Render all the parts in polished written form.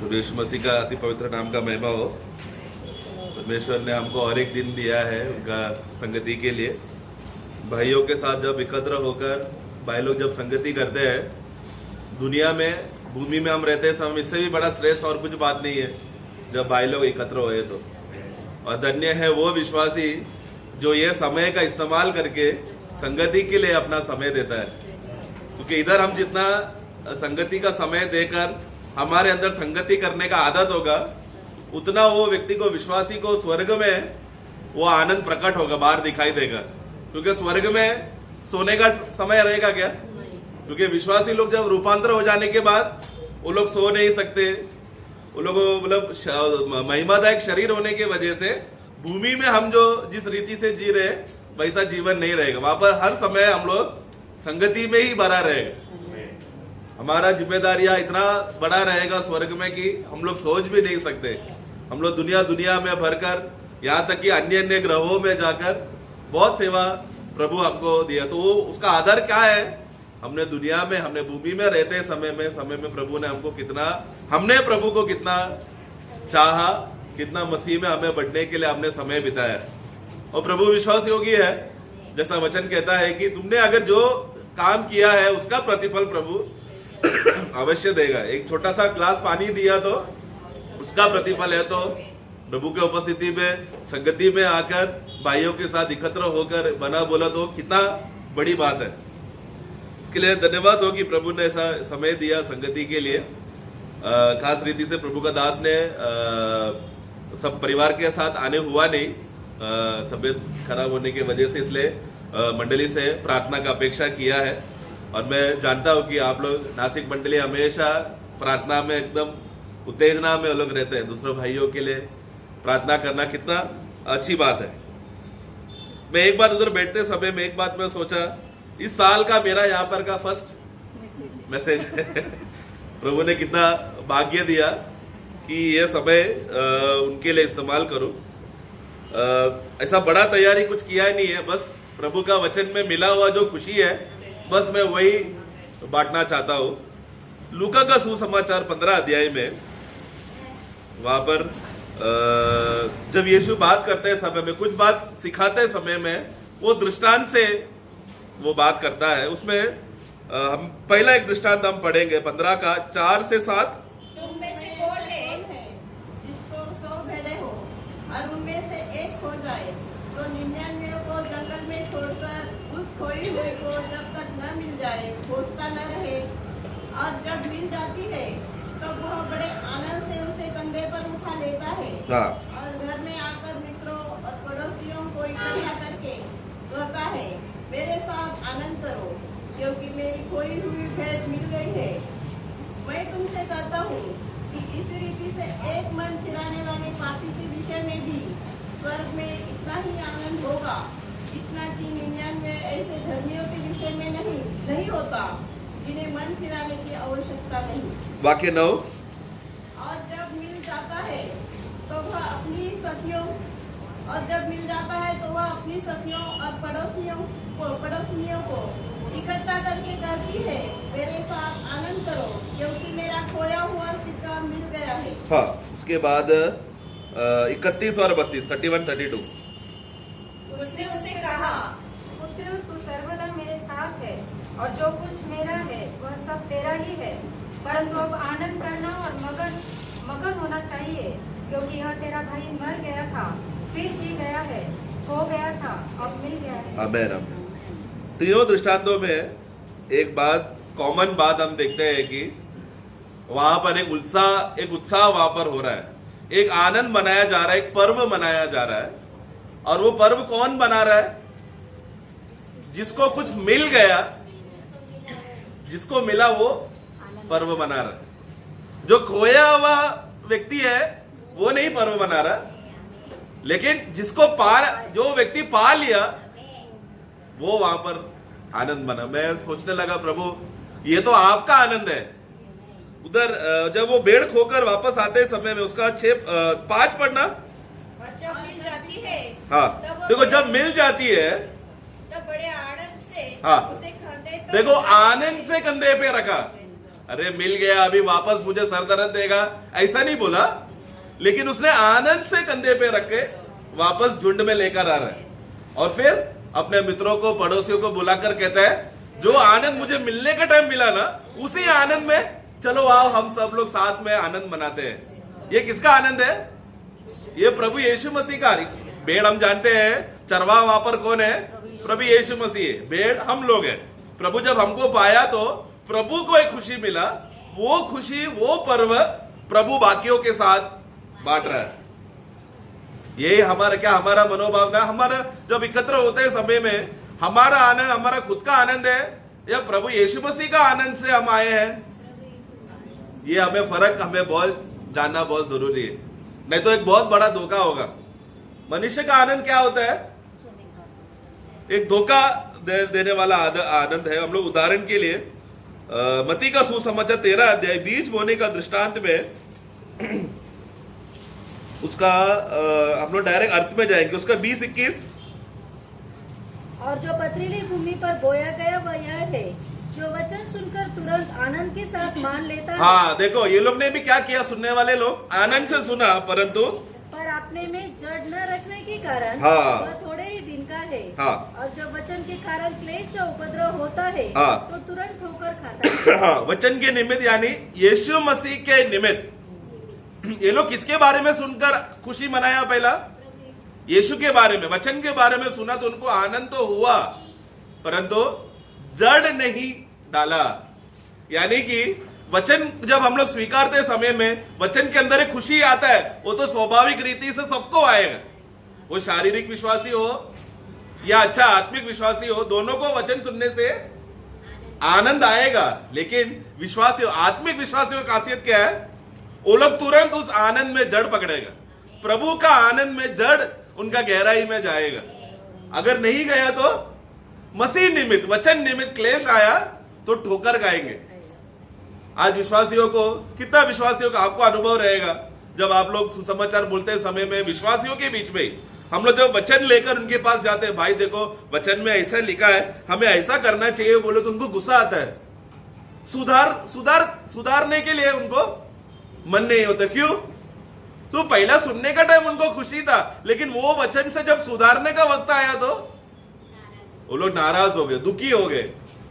प्रभु यीशु मसीह का अति पवित्र नाम का महिमा हो। परमेश्वर ने हमको और एक दिन दिया है उनका संगति के लिए। भाइयों के साथ जब एकत्र होकर भाई लोग जब संगति करते हैं, दुनिया में भूमि में हम रहते हैं समय, इससे भी बड़ा श्रेष्ठ और कुछ बात नहीं है जब भाई लोग एकत्र हुए तो। और धन्य है वो विश्वासी जो ये समय का इस्तेमाल करके संगति के लिए अपना समय देता है, क्योंकि इधर हम जितना संगति का समय देकर हमारे अंदर संगति करने का आदत होगा, उतना वो व्यक्ति को, विश्वासी को स्वर्ग में वो आनंद प्रकट होगा, बाहर दिखाई देगा। क्योंकि स्वर्ग में सोने का समय रहेगा क्या? क्योंकि विश्वासी लोग जब रूपांतर हो जाने के बाद वो लोग सो नहीं सकते। वो लोग मतलब महिमादायक शरीर होने की वजह से भूमि में हम जो जिस रीति से जी रहे वैसा जीवन नहीं रहेगा। वहां पर हर समय हम लोग संगति में ही भरा रहेगा। हमारा जिम्मेदारियां इतना बड़ा रहेगा स्वर्ग में कि हम लोग सोच भी नहीं सकते। हम लोग दुनिया में भरकर, यहाँ तक कि अन्य अन्य ग्रहों में जाकर बहुत सेवा प्रभु हमको दिया। तो उसका आधार क्या है? हमने दुनिया में, हमने भूमि में रहते समय में प्रभु ने हमको कितना, हमने प्रभु को कितना चाहा, कितना मसीह में हमें बढ़ने के लिए हमने समय बिताया। और प्रभु विश्वास योगी है, जैसा वचन कहता है कि तुमने अगर जो काम किया है उसका प्रतिफल प्रभु अवश्य देगा। एक छोटा सा ग्लास पानी दिया तो उसका प्रतिफल है। तो प्रभु के उपस्थिति में, संगति में आकर भाइयों के साथ एकत्र होकर बना बोला तो कितना बड़ी बात है। इसके लिए धन्यवाद हो कि प्रभु ने ऐसा समय दिया संगति के लिए। खास रीति से प्रभु का दास ने सब परिवार के साथ आने हुआ नहीं, तबीयत खराब होने की वजह से, इसलिए मंडली से प्रार्थना का अपेक्षा किया है। और मैं जानता हूं कि आप लोग नासिक मंडली हमेशा प्रार्थना में एकदम उत्तेजना में लोग रहते हैं। दूसरे भाइयों के लिए प्रार्थना करना कितना अच्छी बात है। मैं एक बात उधर बैठते समय में एक बात मैं सोचा, इस साल का मेरा यहाँ पर का फर्स्ट मैसेज है। प्रभु ने कितना भाग्य दिया कि ये समय उनके लिए इस्तेमाल करूं। ऐसा बड़ा तैयारी कुछ किया ही नहीं है, बस प्रभु का वचन में मिला हुआ जो खुशी है, बस मैं वही बांटना चाहता हूं। लूका का सुसमाचार 15 अध्याय में, वहां पर जब यीशु बात करते समय में, कुछ बात सिखाते समय में, वो दृष्टांत से वो बात करता है। उसमें हम पहला एक दृष्टांत हम पढ़ेंगे 15 का 4 से 7। तुम में से कौन है जिसको 100 भेड़ें हो और उनमें से एक खो जाए तो 99 को जंगल में छोड़कर उस खोई हुई को जब तक न मिल जाए खोजता न रहे। और जब मिल जाती है तो वह बड़े आनंद से उसे कंधे पर उठा लेता है। और घर में आकर मित्रों और पड़ोसियों को इकट्ठा करके कहता है, मेरे साथ आनंद करो क्योंकि मेरी खोई हुई भेड़ मिल गई है। मैं तुमसे कहता हूँ कि इस रीति से एक मन फिराने वाले पापी के विषय में भी स्वर्ग में इतना ही आनंद होगा जितना कि 99 ऐसे धर्मियों के विषय में नहीं होता जिन्हें मन फिराने की आवश्यकता नहीं। वाक्य 9। और जब मिल जाता है तो वह अपनी सखियों और पड़ोसियों को इकट्ठा करके कहती है, मेरे साथ आनंद करो क्योंकि मेरा खोया हुआ सिक्का मिल गया है। हाँ, उसके बाद 31 और 32, 31, 32। उसने उसे कहा, पुत्र तू सर्वदा मेरे साथ है और जो कुछ मेरा है वह सब तेरा ही है, परंतु अब आनंद करना और मगन होना चाहिए क्योंकि यह तेरा भाई मर गया था फिर जी गया है, खो गया था अब मिल गया है। आमीन। तीनों दृष्टांतों में एक बात, कॉमन बात हम देखते हैं कि वहां पर एक उत्साह वहां पर हो रहा है, एक आनंद मनाया जा रहा है, एक पर्व मनाया जा रहा है। और वो पर्व कौन बना रहा है? जिसको कुछ मिल गया, जिसको मिला वो पर्व मना रहा है। जो खोया हुआ व्यक्ति है वो नहीं पर्व मना रहा, लेकिन जो व्यक्ति पा लिया वो वहां पर आनंद मना। मैं सोचने लगा, प्रभु ये तो आपका आनंद है। उधर जब वो भेड़ खोकर वापस आते समय में उसका 5 पढ़ना। और जब मिल जाती है, हाँ देखो, जब मिल जाती है तब बड़े आनंद से हाँ उसे कंधे पर देखो, आनंद से कंधे पे रखा। अरे मिल गया अभी वापस मुझे सर दर्द देगा, ऐसा नहीं बोला, लेकिन उसने आनंद से कंधे पे रख के वापस झुंड में लेकर आ रहा है। और फिर अपने मित्रों को पड़ोसियों को बुलाकर कहता है जो आनंद मुझे मिलने का टाइम मिला ना, उसी आनंद में चलो आओ हम सब लोग साथ में आनंद मनाते हैं। ये किसका आनंद है? ये प्रभु यीशु मसीह का। भेड़ हम जानते हैं, चरवाहा वहां पर कौन है? प्रभु यीशु मसीह है, भेड़ हम लोग हैं। प्रभु जब हमको पाया तो प्रभु को एक खुशी मिला, वो खुशी वो पर्व प्रभु बाकियों के साथ बांट रहा है। यही हमारा क्या, हमारा मनोभावना, हमारा जब एकत्र होते हैं समय में हमारा आनंद हमारा खुद का आनंद है या प्रभु यीशु मसीह का आनंद से हम आए हैं? ये हमें फर्क हमें बहुत जानना बहुत जरूरी है, नहीं तो एक बहुत बड़ा धोखा होगा। मनुष्य का आनंद क्या होता है? एक धोखा देने वाला आनंद है। हम लोग उदाहरण के लिए मत्ती का सुसमाचार 13 अध्याय बीज बोने का दृष्टांत में उसका हम लोग डायरेक्ट अर्थ में जाएंगे। उसका 20-21 और जो पथरीली भूमि पर बोया गया वह यह है जो वचन सुनकर तुरंत आनंद के साथ मान लेता है। हाँ देखो, ये लोग ने भी क्या किया, सुनने वाले लोग आनंद से सुना, परंतु पर अपने में जड़ न रखने के कारण हाँ। वह थोड़े ही दिन का है। हाँ। और जब वचन के कारण क्लेश या उपद्रव होता है हाँ। तो तुरंत ठोकर खाता है। हाँ, वचन के निमित्त यानी यीशु मसीह के निमित्त। ये लोग किसके बारे में सुनकर खुशी मनाया? पहला यीशु के बारे में, वचन के बारे में सुना तो उनको आनंद तो हुआ, परंतु जड़ नहीं डाला। यानी कि वचन जब हम लोग स्वीकारते समय में वचन के अंदर एक खुशी आता है, वो तो स्वाभाविक रीति से सबको आएगा। वो शारीरिक विश्वासी हो या अच्छा आत्मिक विश्वासी हो, दोनों को वचन सुनने से आनंद आएगा। लेकिन विश्वासी आत्मिक विश्वासियों की खासियत क्या है? वो लोग तुरंत उस आनंद में जड़ पकड़ेगा। प्रभु का आनंद में जड़ उनका गहराई में जाएगा। अगर नहीं गया तो मसीह निमित्त वचन निमित्त क्लेश आया तो ठोकर खाएंगे। आज विश्वासियों को, कितना विश्वासियों का आपको अनुभव रहेगा जब आप लोग सुसमाचार बोलते समय में विश्वासियों के बीच में हम लोग जब वचन लेकर उनके पास जाते हैं, भाई देखो वचन में ऐसा लिखा है, हमें ऐसा करना चाहिए, बोले तो उनको गुस्सा आता है। सुधारने के लिए उनको मन नहीं होता। क्यों? तो पहला सुनने का टाइम उनको खुशी था, लेकिन वो वचन से जब सुधारने का वक्त आया तो वो लोग नाराज हो गए, दुखी हो गए।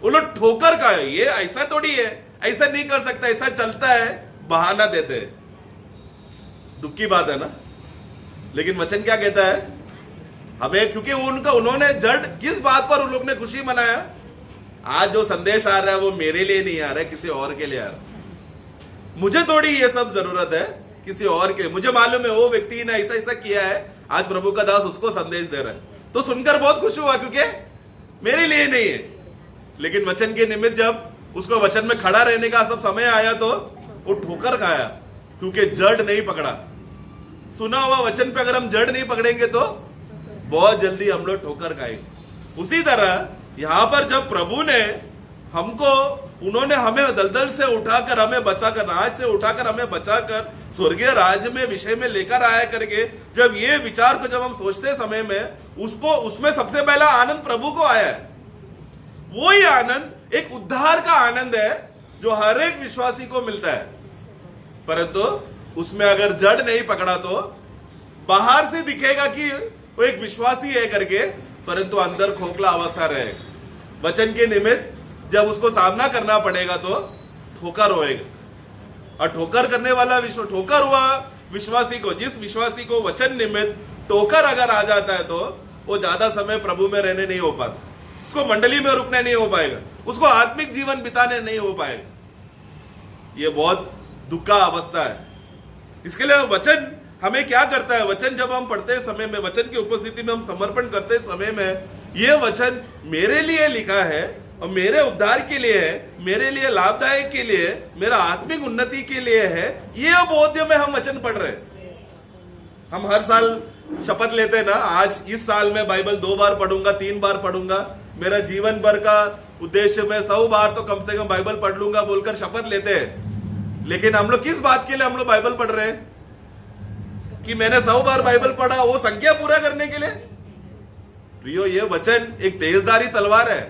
वो लोग ठोकर का है, ये ऐसा थोड़ी है, ऐसा नहीं कर सकता, ऐसा चलता है, बहाना देते हैं। दुख की बात है ना। लेकिन वचन क्या कहता है हमें? क्योंकि उन्होंने जड़ किस बात पर उन लोग ने खुशी मनाया? आज जो संदेश आ रहा है वो मेरे लिए नहीं आ रहा है, किसी और के लिए आ रहा है। मुझे थोड़ी ये सब जरूरत है, किसी और के। मुझे मालूम है वो व्यक्ति ने ऐसा ऐसा किया है, आज प्रभु का दास उसको संदेश दे रहा है, तो सुनकर बहुत खुश हुआ क्योंकि मेरे लिए नहीं है। लेकिन वचन के निमित्त जब उसको वचन में खड़ा रहने का सब समय आया तो वो ठोकर खाया, क्योंकि जड़ नहीं पकड़ा। सुना हुआ वचन पे अगर हम जड़ नहीं पकड़ेंगे तो बहुत जल्दी हम लोग ठोकर खाएंगे। उसी तरह यहां पर जब प्रभु ने हमको, उन्होंने हमें दलदल से उठाकर हमें बचाकर, नाज से उठाकर हमें बचाकर स्वर्गीय राज्य में विषय में लेकर आया करके, जब ये विचार को जब हम सोचते समय में उसको, उसमें सबसे पहला आनंद प्रभु को आया है। वो ही आनंद एक उद्धार का आनंद है जो हर एक विश्वासी को मिलता है, परंतु उसमें अगर जड़ नहीं पकड़ा तो बाहर से दिखेगा कि वो एक विश्वासी है करके, परंतु अंदर खोखला अवस्था रहेगा। वचन के निमित्त जब उसको सामना करना पड़ेगा तो ठोकर होएगा। और ठोकर करने वाला ठोकर हुआ विश्वासी को, जिस विश्वासी को वचन निमित्त ठोकर अगर आ जाता है तो वो ज्यादा समय प्रभु में रहने नहीं हो पाता, उसको मंडली में रुकने नहीं हो पाएगा, उसको आत्मिक जीवन बिताने नहीं हो पाएगा। ये बहुत दुख का अवस्था है। इसके लिए वचन हमें क्या करता है? वचन जब हम पढ़ते समय में, वचन की उपस्थिति में हम समर्पण करते समय में, ये वचन मेरे लिए लिखा है और मेरे उद्धार के लिए है, मेरे लिए लाभदायक के लिए, मेरा आत्मिक उन्नति के लिए है। ये बोध में हम वचन पढ़ रहे हैं। हम हर साल शपथ लेते हैं ना, आज इस साल में बाइबल 2 बार पढ़ूंगा, 3 बार पढ़ूंगा, मेरा जीवन भर का उद्देश्य में 100 बार तो कम से कम बाइबल पढ़ लूंगा बोलकर शपथ लेते हैं। लेकिन हम लोग किस बात के लिए हम लोग बाइबल पढ़ रहे हैं? कि मैंने 100 बार बाइबल पढ़ा, वो संख्या पूरा करने के लिए? प्रियो, ये वचन एक तेजधारी तलवार है।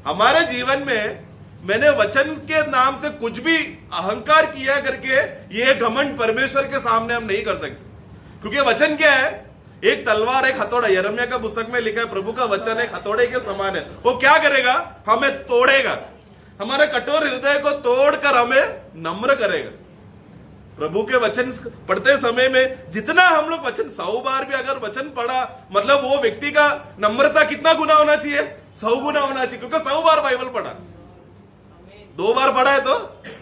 हमारे जीवन में मैंने वचन के नाम से कुछ भी अहंकार किया करके ये घमंड परमेश्वर के सामने हम नहीं कर सकते। क्योंकि वचन क्या है? एक तलवार, एक हथौड़ा। यिर्मयाह का पुस्तक में लिखा है प्रभु का वचन एक हथौड़े के समान है। वो क्या करेगा? हमें तोड़ेगा, हमारे कठोर हृदय को तोड़कर हमें नम्र करेगा। प्रभु के वचन पढ़ते समय में जितना हम लोग वचन 100 बार भी अगर वचन पढ़ा, मतलब वो व्यक्ति का नम्रता कितना गुना होना चाहिए? 100 गुना होना चाहिए। क्योंकि 100 बार बाइबल पढ़ा, 2 बार पढ़ा है तो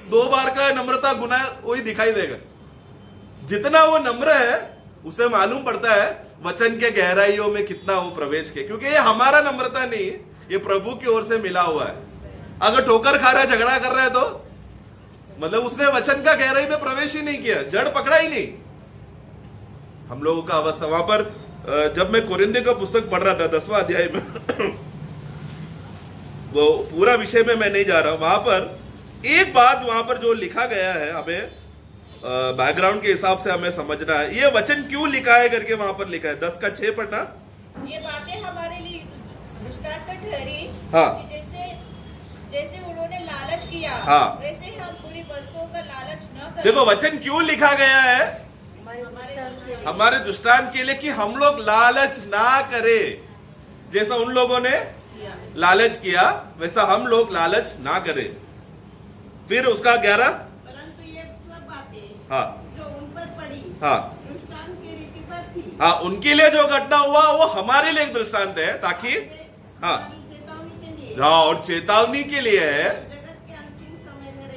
2 बार का नम्रता गुना वही दिखाई देगा। जितना वो नम्र है उसे मालूम पड़ता है वचन के गहराइयों में कितना वो प्रवेश किया। क्योंकि ये हमारा नम्रता नहीं, ये प्रभु की ओर से मिला हुआ है। अगर ठोकर खा रहा है, झगड़ा कर रहा है तो मतलब उसने वचन का गहराई में प्रवेश ही नहीं किया, जड़ पकड़ा ही नहीं। हम लोगों का अवस्था वहां पर जब मैं कोरिन्थियों का पुस्तक पढ़ रहा था 10वां अध्याय में वो पूरा विषय में मैं नहीं जा रहा हूं, वहां पर एक बात वहां पर जो लिखा गया है हमें बैकग्राउंड के हिसाब से हमें समझना है ये वचन क्यों लिखा है करके वहां पर लिखा है। 10 का 6 पढ़ना। ये बातें हमारे लिए दृष्टांत ठहरी हाँ। कि जैसे उन्होंने लालच किया, हाँ। वैसे हम पूरी वस्तुओं का लालच न करें। देखो वचन क्यों लिखा गया है? हमारे दृष्टांत के लिए। हमारे दृष्टांत के लिए कि हम लोग लालच ना करें। जैसा उन लोगों ने लालच किया वैसा हम लोग लालच ना करें। फिर उसका 11। परंतु ये सब बातें हाँ जो उन पर पड़ी हाँ दृष्टांत की रीति पर थी। हाँ, उनके लिए जो घटना हुआ वो हमारे लिए एक दृष्टांत है, ताकि हाँ हमारी चेतावनी के लिए, हाँ और चेतावनी के लिए है। जगत के अंतिम समय में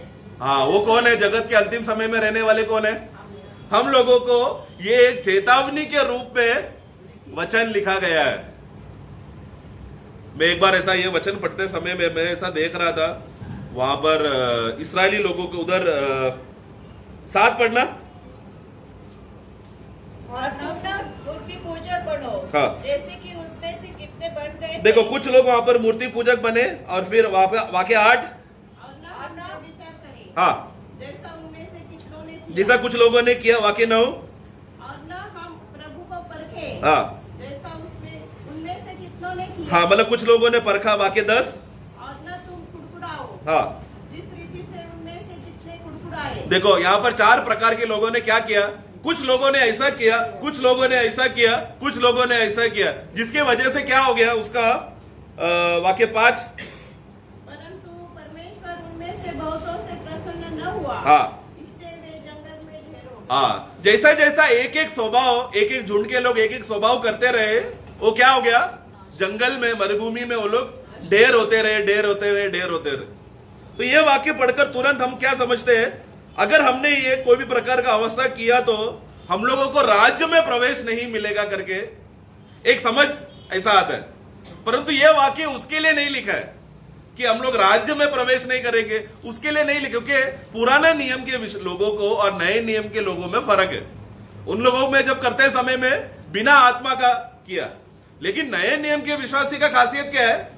हाँ, वो कौन है? जगत के अंतिम समय में रहने वाले कौन है? हम लोगों को ये एक चेतावनी के रूप में वचन लिखा गया है। मैं एक बार ऐसा ये वचन पढ़ते समय में मैं ऐसा देख रहा था, वहां पर इस्राएली लोगों को उधर 7 पढ़ना। और तुम न मूर्ति पूजक बनो, हाँ। जैसे कि उसमें से कितने बन गए थे। देखो कुछ लोग वहां पर मूर्ति पूजक बने और फिर वाक्य 8। और न विचार करें हाँ, जैसा उनमें से कितनों ने किया, जैसा कुछ लोगों ने किया, वाक्य 9। और न हम प्रभु को परखे, हाँ जैसा उसमें उनमें से कितनों ने किया। हाँ, मतलब कुछ लोगों ने परखा, वाक्य 10। और न तुम कुड़कुड़ाओ, हाँ, जिस रीति से उनमें से जितने कुड़कुड़ाए। देखो यहाँ पर 4 प्रकार के लोगों ने क्या किया। कुछ लोगों ने ऐसा किया, कुछ लोगों ने ऐसा किया, कुछ लोगों ने ऐसा किया, जिसके वजह से क्या हो गया उसका वाक्य 5। परंतु परमेश्वर उनमें से बहुतों से प्रसन्न न हुआ। हाँ। इससे वे जंगल में ढेरों। हाँ, जैसा जैसा एक एक स्वभाव, एक एक झुंड के लोग एक एक स्वभाव करते रहे, वो क्या हो गया? जंगल में, मरुभूमि में वो लोग ढेर होते रहे, ढेर होते रहे, ढेर होते रहे। तो ये वाक्य पढ़कर तुरंत हम क्या समझते हैं? अगर हमने ये कोई भी प्रकार का अवस्था किया तो हम लोगों को राज्य में प्रवेश नहीं मिलेगा करके एक समझ ऐसा आता है। परंतु यह वाक्य उसके लिए नहीं लिखा है कि हम लोग राज्य में प्रवेश नहीं करेंगे, उसके लिए नहीं लिखा। क्योंकि पुराने नियम के लोगों को और नए नियम के लोगों में फर्क है। उन लोगों में जब करते समय में बिना आत्मा का किया, लेकिन नए नियम के विश्वासी का खासियत क्या है?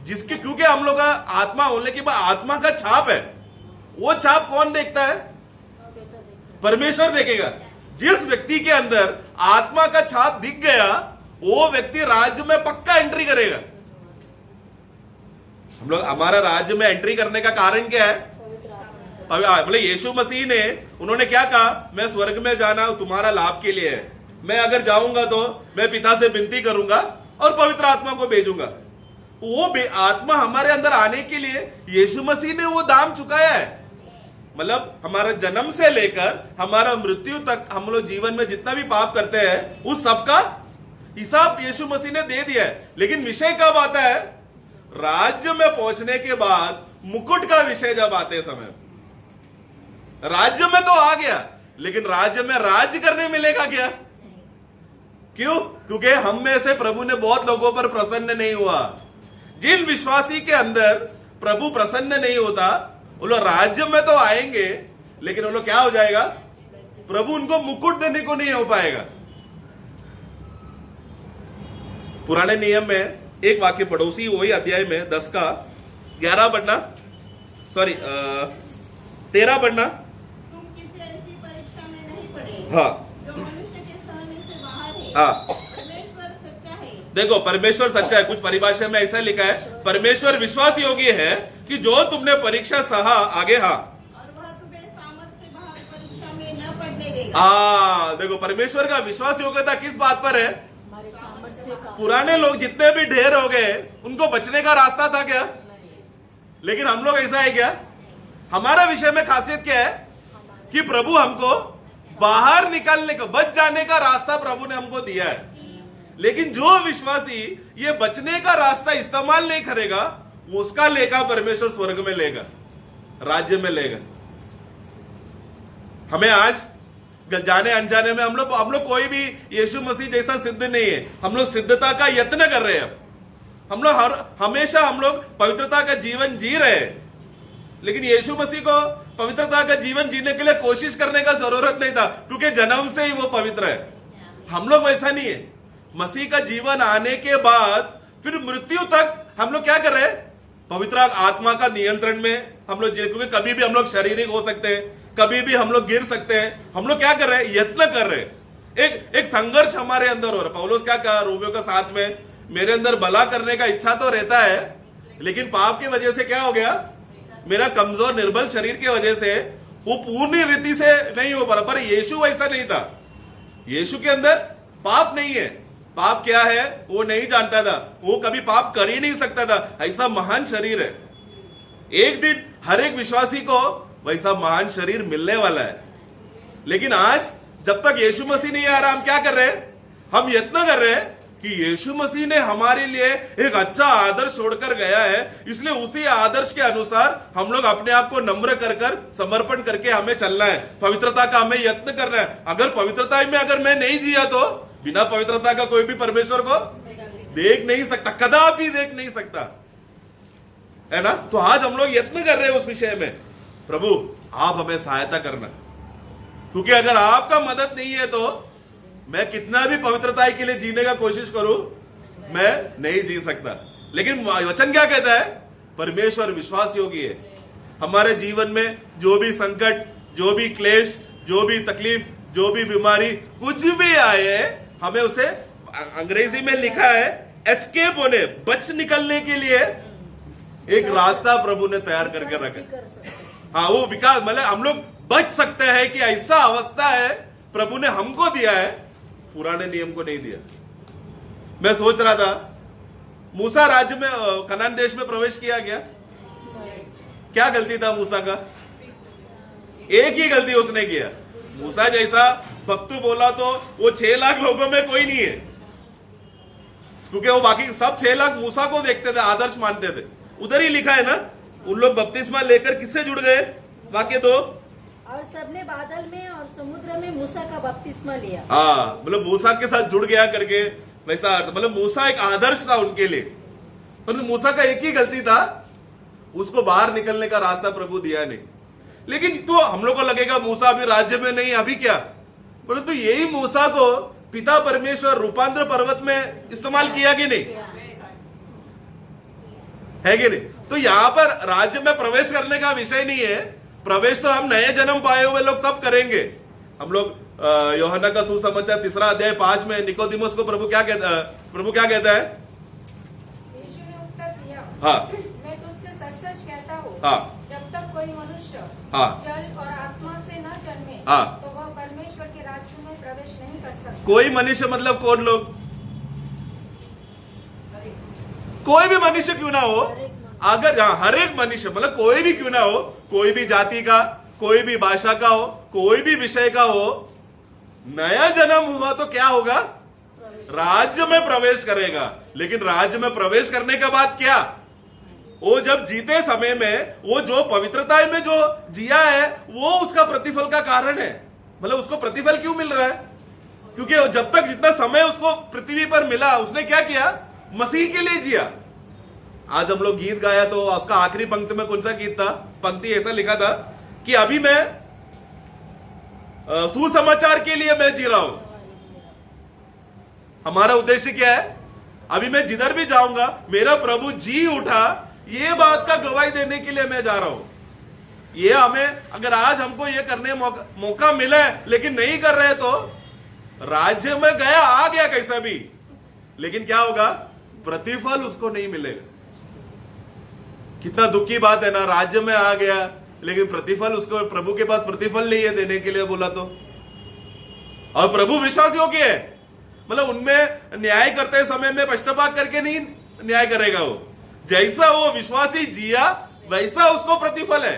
जिसके क्योंकि हम लोग का आत्मा होने के बाद आत्मा का छाप है। वो छाप कौन देखता है? परमेश्वर देखेगा। जिस व्यक्ति के अंदर आत्मा का छाप दिख गया वो व्यक्ति राज्य में पक्का एंट्री करेगा। हम लोग हमारा राज्य में एंट्री करने का कारण क्या है? मतलब यीशु मसीह ने उन्होंने क्या कहा? मैं स्वर्ग में जाना तुम्हारा लाभ के लिए है। मैं अगर जाऊंगा तो मैं पिता से विनती करूंगा और पवित्र आत्मा को भेजूंगा। वो आत्मा हमारे अंदर आने के लिए यीशु मसीह ने वो दाम चुकाया है। मतलब हमारा जन्म से लेकर हमारा मृत्यु तक हम लोग जीवन में जितना भी पाप करते हैं उस सब का हिसाब यीशु मसीह ने दे दिया है। लेकिन विषय कब आता है? राज्य में पहुंचने के बाद मुकुट का विषय जब आते समय। राज्य में तो आ गया, लेकिन राज्य में राज्य करने मिलेगा क्या? क्यों? क्योंकि हम में से प्रभु ने बहुत लोगों पर प्रसन्न नहीं हुआ। जिन विश्वासी के अंदर प्रभु प्रसन्न नहीं होता वो लोग राज्य में तो आएंगे, लेकिन वो लोग क्या हो जाएगा? प्रभु उनको मुकुट देने को नहीं हो पाएगा। पुराने नियम में एक वाक्य पड़ोसी वही अध्याय में 10 का 11 पढ़ना, सॉरी 13 पढ़ना। तुम किसी ऐसी परीक्षा में नहीं पड़े हाँ जो मनुष्य के सहने से बाहर है। हाँ, परमेश्वर सच्चा है। देखो परमेश्वर सच्चा है। कुछ परिभाषा में ऐसा लिखा है परमेश्वर विश्वास योग्य है कि जो तुमने परीक्षा सहा आगे, हाँ, और वह तुम्हें सामर्थ से बाहर परीक्षा में न पढ़ने देगा। देखो परमेश्वर का विश्वास योग्यता किस बात पर है? हमारे सामर्थ्य से बाहर पुराने लोग जितने भी ढेर हो गए उनको बचने का रास्ता था क्या? लेकिन हम लोग ऐसा है क्या? हमारा विषय में खासियत क्या है कि प्रभु हमको बाहर निकालने का, बच जाने का रास्ता प्रभु ने हमको दिया है। लेकिन जो विश्वासी ये बचने का रास्ता इस्तेमाल नहीं करेगा, उसका लेखा परमेश्वर स्वर्ग में लेगा, राज्य में लेगा। हमें आज जाने अनजाने में हम लोग कोई भी यीशु मसीह जैसा सिद्ध नहीं है। हम लोग सिद्धता का यत्न कर रहे हैं। हम लोग हमेशा हम लोग पवित्रता का जीवन जी रहे हैं, लेकिन यीशु मसीह को पवित्रता का जीवन जीने के लिए कोशिश करने का जरूरत नहीं था, क्योंकि जन्म से ही वो पवित्र है। हम लोग वैसा नहीं है। मसीह का जीवन आने के बाद फिर मृत्यु तक हम लोग क्या कर रहे हैं? पवित्र आत्मा का नियंत्रण में हम लोग, क्योंकि कभी भी हम लोग शारीरिक हो सकते हैं, कभी भी हम लोग गिर सकते हैं। हम लोग क्या कर रहे हैं? यत्न कर रहे हैं। एक संघर्ष हमारे अंदर हो रहा है। पौलुस क्या कहा रोमियो का 7 में, मेरे अंदर भला करने का इच्छा तो रहता है, लेकिन पाप की वजह से क्या हो गया? मेरा कमजोर निर्बल शरीर की वजह से वो पूर्ण रीति से नहीं हो पा रहा। पर यीशु वैसा नहीं था। यीशु के अंदर पाप नहीं है। पाप क्या है वो नहीं जानता था, वो कभी पाप कर ही नहीं सकता था। ऐसा महान शरीर है। एक दिन हर एक विश्वासी को वैसा महान शरीर मिलने वाला है। लेकिन आज जब तक यीशु मसीह नहीं आ रहा, हम क्या कर रहे हैं? हम यत्न कर रहे हैं कि यीशु मसीह ने हमारे लिए एक अच्छा आदर्श छोड़कर गया है, इसलिए उसी आदर्श के अनुसार हम लोग अपने आप को नम्र कर समर्पण करके हमें चलना है। पवित्रता का हमें यत्न करना है। अगर पवित्रता में अगर मैं नहीं जिया तो बिना पवित्रता का कोई भी परमेश्वर को देख नहीं सकता, कदापि देख नहीं सकता, है ना? तो आज हम लोग यत्न कर रहे हैं उस विषय में। प्रभु आप हमें सहायता करना, क्योंकि अगर आपका मदद नहीं है तो मैं कितना भी पवित्रता के लिए जीने का कोशिश करूं, मैं नहीं जी सकता। लेकिन वचन क्या कहता है? परमेश्वर विश्वास योग्य है। हमारे जीवन में जो भी संकट, जो भी क्लेश, जो भी तकलीफ, जो भी बीमारी, कुछ भी आए, हमें उसे, अंग्रेजी में लिखा है एस्केप होने, बच निकलने के लिए एक रास्ता प्रभु ने तैयार करके रखा। हाँ, वो विकास, मतलब हम लोग बच सकते हैं कि ऐसा अवस्था है प्रभु ने हमको दिया है, पुराने नियम को नहीं दिया। मैं सोच रहा था, मूसा राज्य में, कनान देश में प्रवेश किया गया, क्या गलती था मूसा का? एक ही गलती उसने किया। मूसा जैसा भक्त बोला तो वो 6 लाख लोगों में कोई नहीं है, क्योंकि वो बाकी सब 6 लाख मूसा को देखते थे, आदर्श मानते थे। उधर ही लिखा है ना, उन लोग बपतिस्मा लेकर किससे जुड़ गए? वाक्य 2, और सबने बादल में और समुद्र में मूसा का बपतिस्मा लिया। हाँ, मतलब मूसा के साथ जुड़ गया करके वैसा, मतलब मूसा एक आदर्श था उनके लिए। परंतु मूसा का एक ही गलती था, उसको बाहर निकलने का रास्ता प्रभु दिया नहीं। लेकिन तो हम लोग को लगेगा मूसा अभी राज्य में नहीं, अभी क्या? परंतु यही मूसा को पिता परमेश्वर रूपांतर पर्वत में इस्तेमाल किया कि नहीं, है कि नहीं? तो यहां पर राज्य में प्रवेश करने का विषय नहीं है। प्रवेश तो हम नए जन्म पाए हुए लोग सब करेंगे। हम लोग यूहन्ना का सुसमाचार 3 अध्याय 5 में निकोदिमुस को प्रभु क्या कहता है? यीशु ने उत्तर दिया, हाँ, मैं तुझसे सच-सच कहता हूँ, हाँ, जब तक कोई मनुष्य हाँ, जल और आत्मा से न जन्मे, हाँ, तो वह परमेश्वर के राज्य में प्रवेश नहीं कर सकता। कोई मनुष्य मतलब कौन लोग? कोई भी मनुष्य क्यों ना हो, अगर हर एक मनुष्य, मतलब कोई भी क्यों ना हो, कोई भी जाति का, कोई भी भाषा का हो, कोई भी विषय का हो, नया जन्म हुआ तो क्या होगा? राज्य में प्रवेश करेगा। लेकिन राज्य में प्रवेश करने के बाद क्या? वो जब जीते समय में वो जो पवित्रता में जो जिया है, वो उसका प्रतिफल का कारण है। मतलब उसको प्रतिफल क्यों मिल रहा है? क्योंकि जब तक जितना समय उसको पृथ्वी पर मिला, उसने क्या किया? मसीह के लिए जिया। आज हम लोग गीत गाया तो उसका आखिरी पंक्ति में कौन सा गीत था? पंक्ति ऐसा लिखा था कि अभी मैं सुसमाचार के लिए मैं जी रहा हूं। हमारा उद्देश्य क्या है? अभी मैं जिधर भी जाऊंगा मेरा प्रभु जी उठा, ये बात का गवाही देने के लिए मैं जा रहा हूं। ये हमें, अगर आज हमको ये करने मौका मिला है लेकिन नहीं कर रहे तो राज्य में गया, आ गया कैसा भी, लेकिन क्या होगा? प्रतिफल उसको नहीं मिलेगा। कितना दुख की बात है ना, राज्य में आ गया लेकिन प्रतिफल उसको, प्रभु के पास प्रतिफल नहीं है देने के लिए बोला तो। और प्रभु विश्वास योग्य है, मतलब उनमें न्याय करते समय में पश्चाताप करके नहीं न्याय करेगा वो, जैसा वो विश्वासी जिया वैसा उसको प्रतिफल है।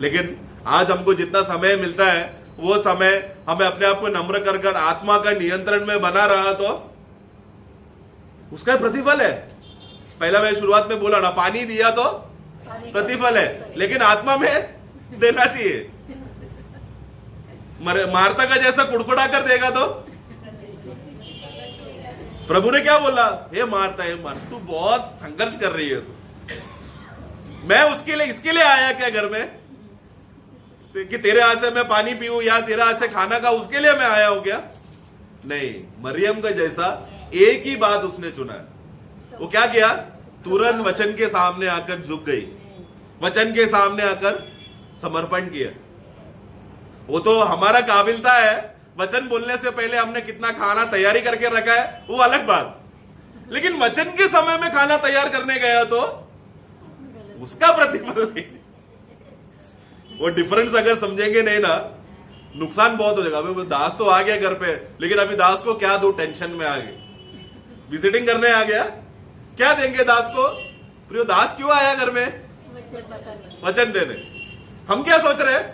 लेकिन आज हमको जितना समय मिलता है वो समय हमें अपने आप को नम्र कर कर आत्मा का नियंत्रण में बना रहा तो उसका प्रतिफल है। पहला मैं शुरुआत में बोला ना, पानी दिया तो प्रतिफल है, लेकिन आत्मा में देना चाहिए। मार्ता का जैसा कुड़कुड़ा कर देगा तो प्रभु ने क्या बोला, हे मार्ता तू बहुत संघर्ष कर रही है, तू मैं उसके लिए इसके लिए आया क्या घर में कि तेरे हाथ से मैं पानी पीऊं या तेरे हाथ से खाना खाऊं, उसके लिए मैं आया हूं क्या? नहीं, मरियम का जैसा एक ही बात उसने चुना है। वो क्या किया, तुरंत वचन के सामने आकर झुक गई, वचन के सामने आकर समर्पण किया। वो तो हमारा काबिलता है, वचन बोलने से पहले हमने कितना खाना तैयारी करके रखा है वो अलग बात, लेकिन वचन के समय में खाना तैयार करने गया तो उसका प्रतिफल नहीं। वो डिफरेंस अगर समझेंगे नहीं ना, नुकसान बहुत हो जाएगा। अभी दास तो आ गया घर पे, लेकिन अभी दास को क्या दो, टेंशन में आ गए, विजिटिंग करने आ गया, क्या देंगे दास को? प्रियो दास क्यों आया घर में? वचन देने। हम क्या सोच रहे हैं,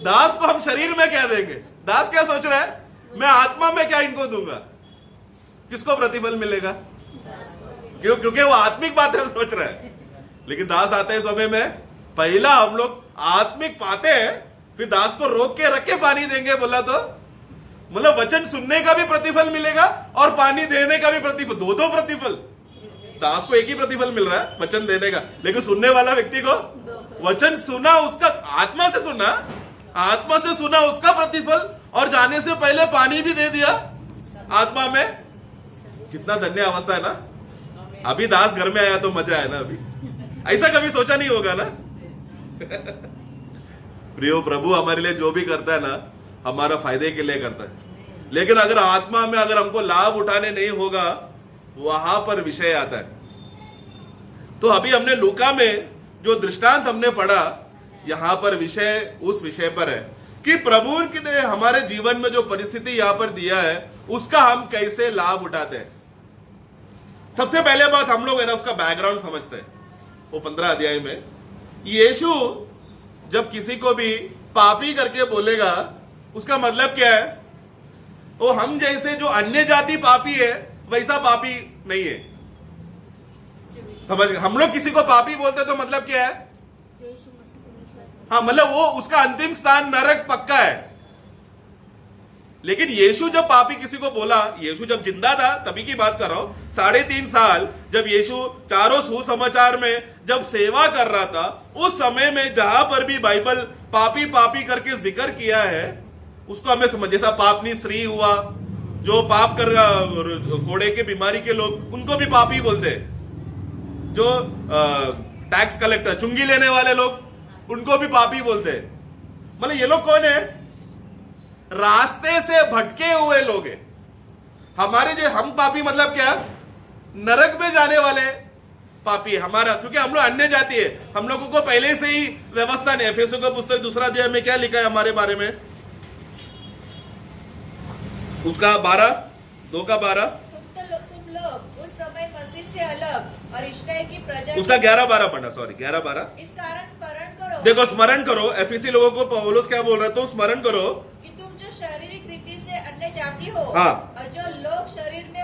दास को हम शरीर में क्या देंगे? दास क्या सोच रहा है, मैं आत्मा में क्या इनको दूंगा? किसको प्रतिफल मिलेगा? क्यों? क्योंकि वो आत्मिक बातें सोच रहा है। लेकिन दास आते हैं समय में पहला हम लोग आत्मिक पाते हैं, फिर दास को रोक के रख के पानी देंगे बोला तो, मतलब वचन सुनने का भी प्रतिफल मिलेगा और पानी देने का भी प्रतिफल, दो प्रतिफल। दास को एक ही प्रतिफल मिल रहा है वचन देने का, लेकिन सुनने वाला व्यक्ति को वचन सुना, उसका आत्मा से सुना, आत्मा से सुना उसका प्रतिफल, और जाने से पहले पानी भी दे दिया आत्मा में। कितना धन्य अवस्था है ना। अभी दास घर में आया तो मजा है ना, अभी ऐसा कभी सोचा नहीं होगा ना। प्रियो प्रभु हमारे लिए जो भी करता है ना, हमारा फायदे के लिए करता है, लेकिन अगर आत्मा में अगर हमको लाभ उठाने नहीं होगा, वहां पर विषय आता है। तो अभी हमने लूका में जो दृष्टांत हमने पढ़ा, यहां पर विषय उस विषय पर है कि प्रभु ने हमारे जीवन में जो परिस्थिति यहां पर दिया है उसका हम कैसे लाभ उठाते हैं। सबसे पहले बात हम लोग है ना, उसका बैकग्राउंड समझते हैं। वो 15 अध्याय में यीशु जब किसी को भी पापी करके बोलेगा, उसका मतलब क्या है? वो हम जैसे जो अन्य जाति पापी है वैसा पापी नहीं है। समझ, हम लोग किसी को पापी बोलते तो मतलब क्या है? हाँ, मतलब वो उसका अंतिम स्थान नरक पक्का है। लेकिन यीशु जब पापी किसी को बोला, यीशु जब जिंदा था तभी की बात कर रहा हूं, 3.5 साल जब यीशु चारों सुसमाचार में जब सेवा कर रहा था, उस समय में जहां पर भी बाइबल पापी पापी करके जिक्र किया है उसको हमें समझ, जैसा पापनी स्त्री हुआ, जो पाप कर घोड़े के बीमारी के लोग उनको भी पापी बोलते हैं, जो टैक्स कलेक्टर चुंगी लेने वाले लोग उनको भी पापी बोलते हैं। मतलब ये लोग कौन है? रास्ते से भटके हुए लोग हैं। हमारे जो हम पापी मतलब क्या? नरक में जाने वाले पापी हमारा, क्योंकि हम लोग अन्य जाति है, हम लोगों को पहले से ही व्यवस्था नहीं है। एफेसों का पुस्तक 2 अध्याय में क्या लिखा है हमारे बारे में? उसका 2:12 तुम लोग उस समय मसीह से अलग और इस्राएल की प्रजा, उसका 11-12 पढ़ना, सॉरी 11-12। इस कारण स्मरण करो, देखो स्मरण करो, एफएसी लोगों को पौलुस क्या बोल रहा है, तो स्मरण करो कि तुम जो शारीरिक रीति से अन्य जाति हो, हाँ। और जो लोग शरीर में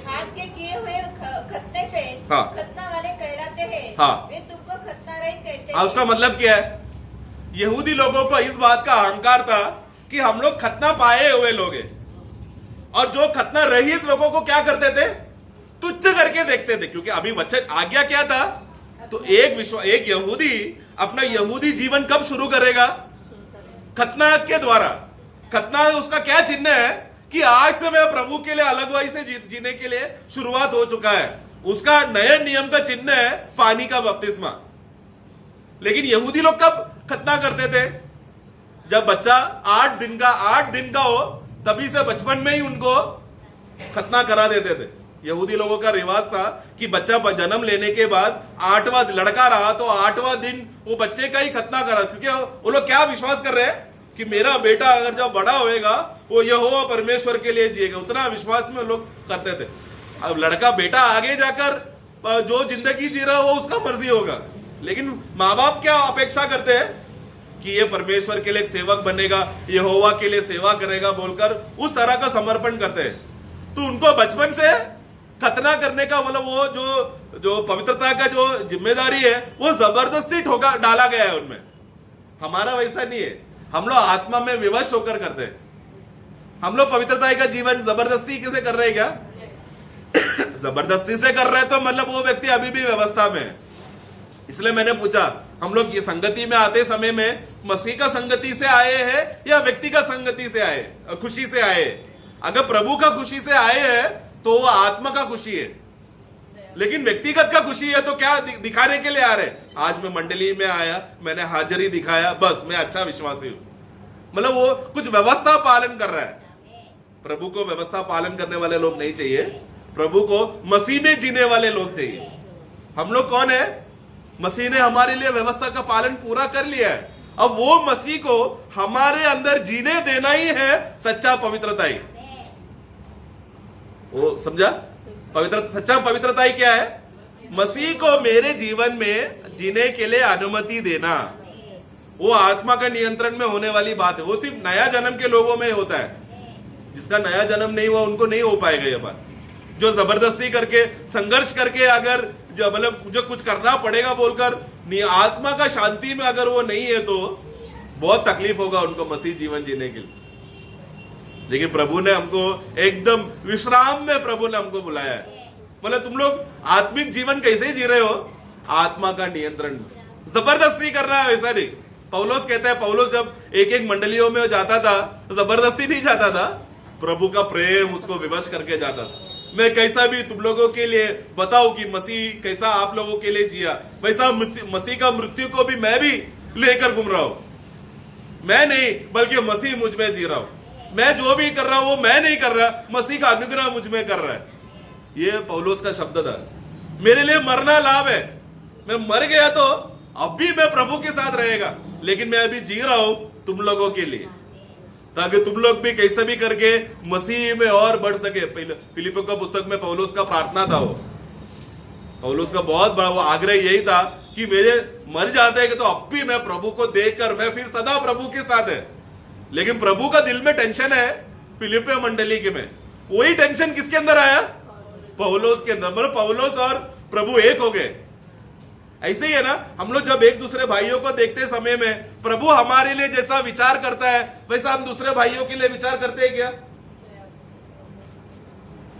हाथ के किए हुए खतने से हाँ। खतना वाले कहलाते हैं, हाँ। वे तुमको खतना रहित कहते हाँ, हैं। उसका मतलब क्या है? यहूदी लोगों को इस बात का अहंकार था कि हम लोग खतना पाए हुए लोग हैं, और जो खतना रहित लोगों को क्या करते थे? तुच्छ करके देखते थे। क्योंकि अभी वचन आज्ञा क्या था? तो एक यहूदी अपना यहूदी जीवन कब शुरू करेगा? खतना के द्वारा। खतना उसका क्या चिन्ह है कि आज से मैं प्रभु के लिए अलगवाई से जीने के लिए शुरुआत हो चुका है। उसका नए नियम का चिन्ह है पानी का बपतिस्मा। लेकिन यहूदी लोग कब खतना करते थे? जब बच्चा 8 दिन का हो, तभी से बचपन में ही उनको खतना करा देते थे। यहूदी लोगों का रिवाज था कि बच्चा जन्म लेने के बाद 8वां लड़का रहा तो 8वां दिन वो बच्चे का ही खतना करा, क्योंकि वो लोग क्या विश्वास कर रहे हैं कि मेरा बेटा अगर जब बड़ा होएगा वो यहोवा परमेश्वर के लिए जिएगा, उतना विश्वास में लोग करते थे। अब लड़का बेटा आगे जाकर जो जिंदगी जी रहा है वो उसका मर्जी होगा, लेकिन माँ बाप क्या अपेक्षा करते हैं कि ये परमेश्वर के लिए एक सेवक बनेगा, यहोवा के लिए सेवा करेगा बोलकर उस तरह का समर्पण करते हैं। तो उनको बचपन से खतना करने का मतलब वो जो पवित्रता का जो जिम्मेदारी है वो जबरदस्ती ठोका डाला गया है उनमें। हमारा वैसा नहीं है, हम लोग आत्मा में विवश होकर करते हैं। हम लोग पवित्रता का जीवन जबरदस्ती कैसे कर रहे हैं क्या? जबरदस्ती से कर रहे हैं तो मतलब वो व्यक्ति अभी भी व्यवस्था में है। इसलिए मैंने पूछा, हम लोग ये संगति में आते समय में मसीह का संगति से आए हैं या व्यक्ति का संगति से आए, खुशी से आए? अगर प्रभु का खुशी से आए हैं तो वो आत्मा का खुशी है, लेकिन व्यक्तिगत का खुशी है तो क्या दिखाने के लिए आ रहे? आज मैं मंडली में आया, मैंने हाजिरी दिखाया, बस मैं अच्छा विश्वासी हूं। मतलब वो कुछ व्यवस्था पालन कर रहा है। प्रभु को व्यवस्था पालन करने वाले लोग नहीं चाहिए, प्रभु को मसीह में जीने वाले लोग चाहिए। हम लोग कौन है? मसीह ने हमारे लिए व्यवस्था का पालन पूरा कर लिया है। अब वो मसीह को हमारे अंदर जीने देना ही है सच्चा पवित्रता ही। वो समझा? सच्चा पवित्रता ही क्या है? मसीह को मेरे जीवन में जीने के लिए अनुमति देना। वो आत्मा का नियंत्रण में होने वाली बात है। वो सिर्फ नया जन्म के लोगों में होता है। जिसका नया जन्म नहीं हुआ उनको नहीं हो पाएगा ये बात। जो जबरदस्ती करके संघर्ष करके अगर मतलब जो कुछ करना पड़ेगा बोलकर आत्मा का शांति में अगर वो नहीं है तो बहुत तकलीफ होगा उनको मसीह जीवन जीने के लिए। लेकिन प्रभु ने हमको एकदम विश्राम में प्रभु ने हमको बुलाया है। मतलब तुम लोग आत्मिक जीवन कैसे जी रहे हो? आत्मा का नियंत्रण, जबरदस्ती करना है वैसा नहीं। पौलुस कहता है, पौलुस जब एक एक मंडलियों में जाता था जबरदस्ती नहीं जाता था, प्रभु का प्रेम उसको विवश करके जाता था। मैं कैसा भी तुम लोगों के लिए बताऊं कि मसीह कैसा आप लोगों के लिए जिया, वैसा मसीह का मृत्यु को भी मैं भी लेकर घूम रहा हूं। मैं नहीं बल्कि मसीह मुझ में जी रहा हूं। मैं जो भी कर रहा हूं वो मैं नहीं कर रहा, मसीह का अनुग्रह मुझ में कर रहा है। ये पौलुस का शब्द था। मेरे लिए मरना लाभ है। मैं मर गया तो अब भी मैं प्रभु के साथ रहेगा, लेकिन मैं अभी जी रहा हूं तुम लोगों के लिए, ताकि तुम लोग भी कैसे भी करके मसीह में और बढ़ सके। फिलिपियों का पुस्तक में पौलुस का प्रार्थना था, वो पौलुस का बहुत बड़ा वो आग्रह यही था कि मेरे मर जाते हैं कि तो अब भी मैं प्रभु को देखकर मैं फिर सदा प्रभु के साथ है। लेकिन प्रभु का दिल में टेंशन है फिलिपियों मंडली के में। वही टेंशन किसके अंदर आया? पौलुस के अंदर। मतलब पौलुस और प्रभु एक हो गए। ऐसे ही है ना, हम लोग जब एक दूसरे भाइयों को देखते समय में प्रभु हमारे लिए जैसा विचार करता है वैसा हम दूसरे भाइयों के लिए विचार करते हैं क्या?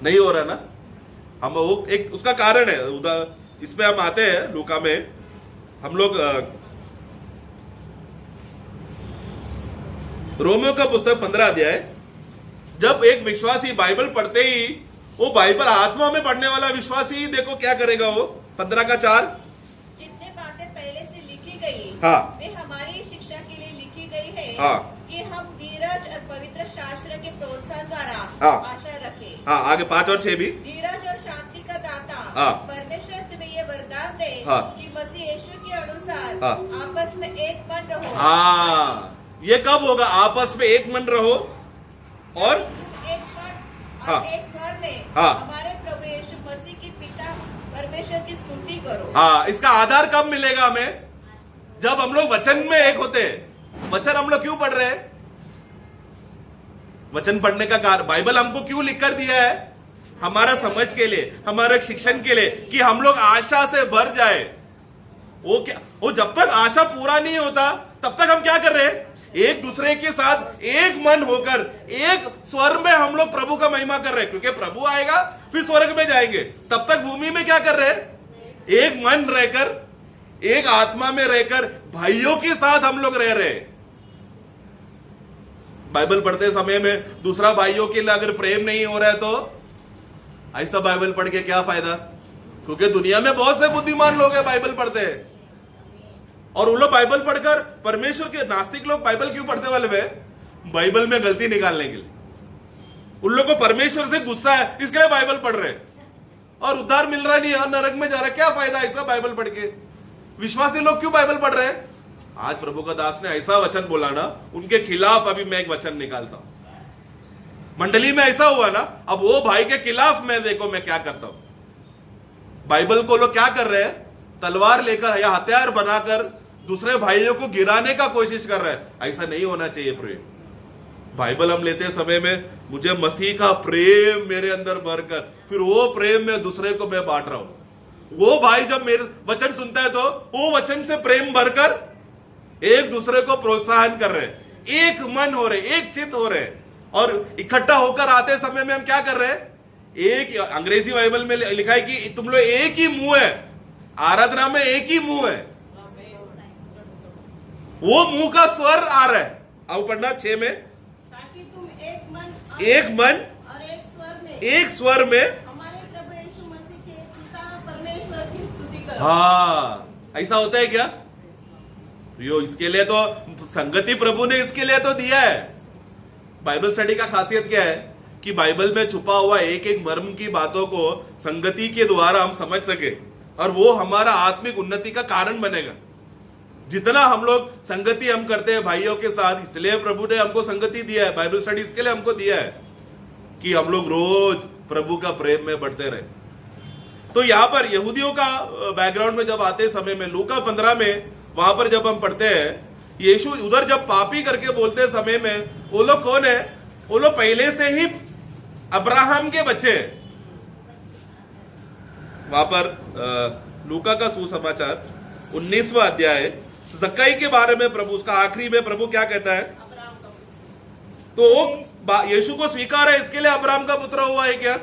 नहीं हो रहा ना। हम वो एक उसका कारण है। इसमें हम आते हैं लूका में, हम लोग रोमियो का पुस्तक 15 अध्याय। जब एक विश्वासी बाइबल पढ़ते ही वो बाइबल आत्मा में पढ़ने वाला विश्वासी देखो क्या करेगा। वो 15:4 जितने बातें पहले से लिखी गई हाँ वे हमारी शिक्षा के लिए लिखी गई है हाँ कि हम धीरज और पवित्र शास्त्र के प्रोत्साहन द्वारा हाँ आशा रखें। हाँ आगे 5 और 6 भी। धीरज और शांति का दाता हाँ परमेश्वर तुम्हें ये वरदान दे हाँ कि मसीह यीशु के अनुसार हाँ आपस में एक मन रहो। हाँ ये कब होगा? आपस में एक मन रहो और एक मन हाँ और एक स्वर में हाँ हमारे प्रभु यीशु मसीह के पिता परमेश्वर की स्तुति करो। हाँ इसका आधार कब मिलेगा हमें? जब हम लोग वचन में एक होते हैं। वचन हम लोग क्यों पढ़ रहे हैं? वचन पढ़ने का कारण बाइबल हमको क्यों लिख कर दिया है? हमारा समझ के लिए, हमारे शिक्षण के लिए, कि हम लोग आशा से भर जाए। वो क्या, वो जब तक आशा पूरा नहीं होता तब तक हम क्या कर रहे हैं? एक दूसरे के साथ एक मन होकर एक स्वर में हम लोग प्रभु का महिमा कर रहे हैं। क्योंकि प्रभु आएगा फिर स्वर्ग में जाएंगे, तब तक भूमि में क्या कर रहे हैं? एक मन रहकर, एक आत्मा में रहकर भाइयों के साथ हम लोग रह रहे हैं। बाइबल पढ़ते समय में दूसरा भाइयों के लिए अगर प्रेम नहीं हो रहा है तो ऐसा बाइबल पढ़ के क्या फायदा? क्योंकि दुनिया में बहुत से बुद्धिमान लोग हैं बाइबल पढ़ते हैं, और वो लोग बाइबल पढ़कर परमेश्वर के नास्तिक लोग बाइबल क्यों पढ़ते वाले वे? बाइबल में गलती निकालने के लिए। उन लोग को परमेश्वर से गुस्सा है, इसके लिए बाइबल पढ़ रहे हैं, और उद्धार मिल रहा नहीं है और नरक में जा रहा है। क्या फायदा ऐसा बाइबल पढ़ के? विश्वासी लोग क्यों बाइबल पढ़ रहे हैं? आज प्रभु का दास ने ऐसा वचन बोला ना, उनके खिलाफ अभी मैं एक वचन निकालता हूं। मंडली में ऐसा हुआ ना, अब वो भाई के खिलाफ मैं देखो मैं क्या करता हूं। बाइबल को लोग क्या कर रहे हैं? तलवार लेकर या हथियार बनाकर दूसरे भाइयों को गिराने का कोशिश कर रहे हैं। ऐसा नहीं होना चाहिए प्रेम। बाइबल हम लेते समय में मुझे मसीह का प्रेम मेरे अंदर भरकर, फिर वो प्रेम में दूसरे को मैं बांट रहा हूं। वो भाई जब मेरे वचन सुनता है तो वो वचन से प्रेम भरकर एक दूसरे को प्रोत्साहन कर रहे हैं, एक मन हो रहे, एक चित्त हो रहे, और इकट्ठा होकर आते समय में हम क्या कर रहे हैं? एक अंग्रेजी बाइबल में लिखा है कि तुम लोग एक ही मुंह है, आराधना में एक ही मुंह है। वो मुंह का स्वर आ रहा है। अब पढ़ना 6 में, ताकि तुम एक मन और एक स्वर में हमारे प्रभु यीशु मसीह के पिता परमेश्वर की स्तुति करो। हाँ, ऐसा होता है क्या? यो इसके लिए तो संगति प्रभु ने इसके लिए तो दिया है। बाइबल स्टडी का खासियत क्या है कि बाइबल में छुपा हुआ एक एक मर्म की बातों को संगति के द्वारा हम समझ सके, और वो हमारा आत्मिक उन्नति का कारण बनेगा। जितना हम लोग संगति हम करते हैं भाइयों के साथ, इसलिए प्रभु ने हमको संगति दिया है, बाइबल स्टडी इसके लिए हमको दिया है कि हम लोग रोज प्रभु का प्रेम में बढ़ते रहे। तो यहां पर यहूदियों का बैकग्राउंड में जब आते समय में लूका 15 में वहां पर जब हम पढ़ते हैं, यीशु उधर जब पापी करके बोलते समय में, वो लोग कौन है? वो लोग पहले से ही अब्राहम के बच्चे हैं। वहां पर लूका का सुसमाचार 19वां अध्याय जक्कई के बारे में प्रभु, उसका आखिरी में प्रभु क्या कहता है? तो यीशु को स्वीकार है, इसके लिए अब्राहम का पुत्र हुआ है क्या?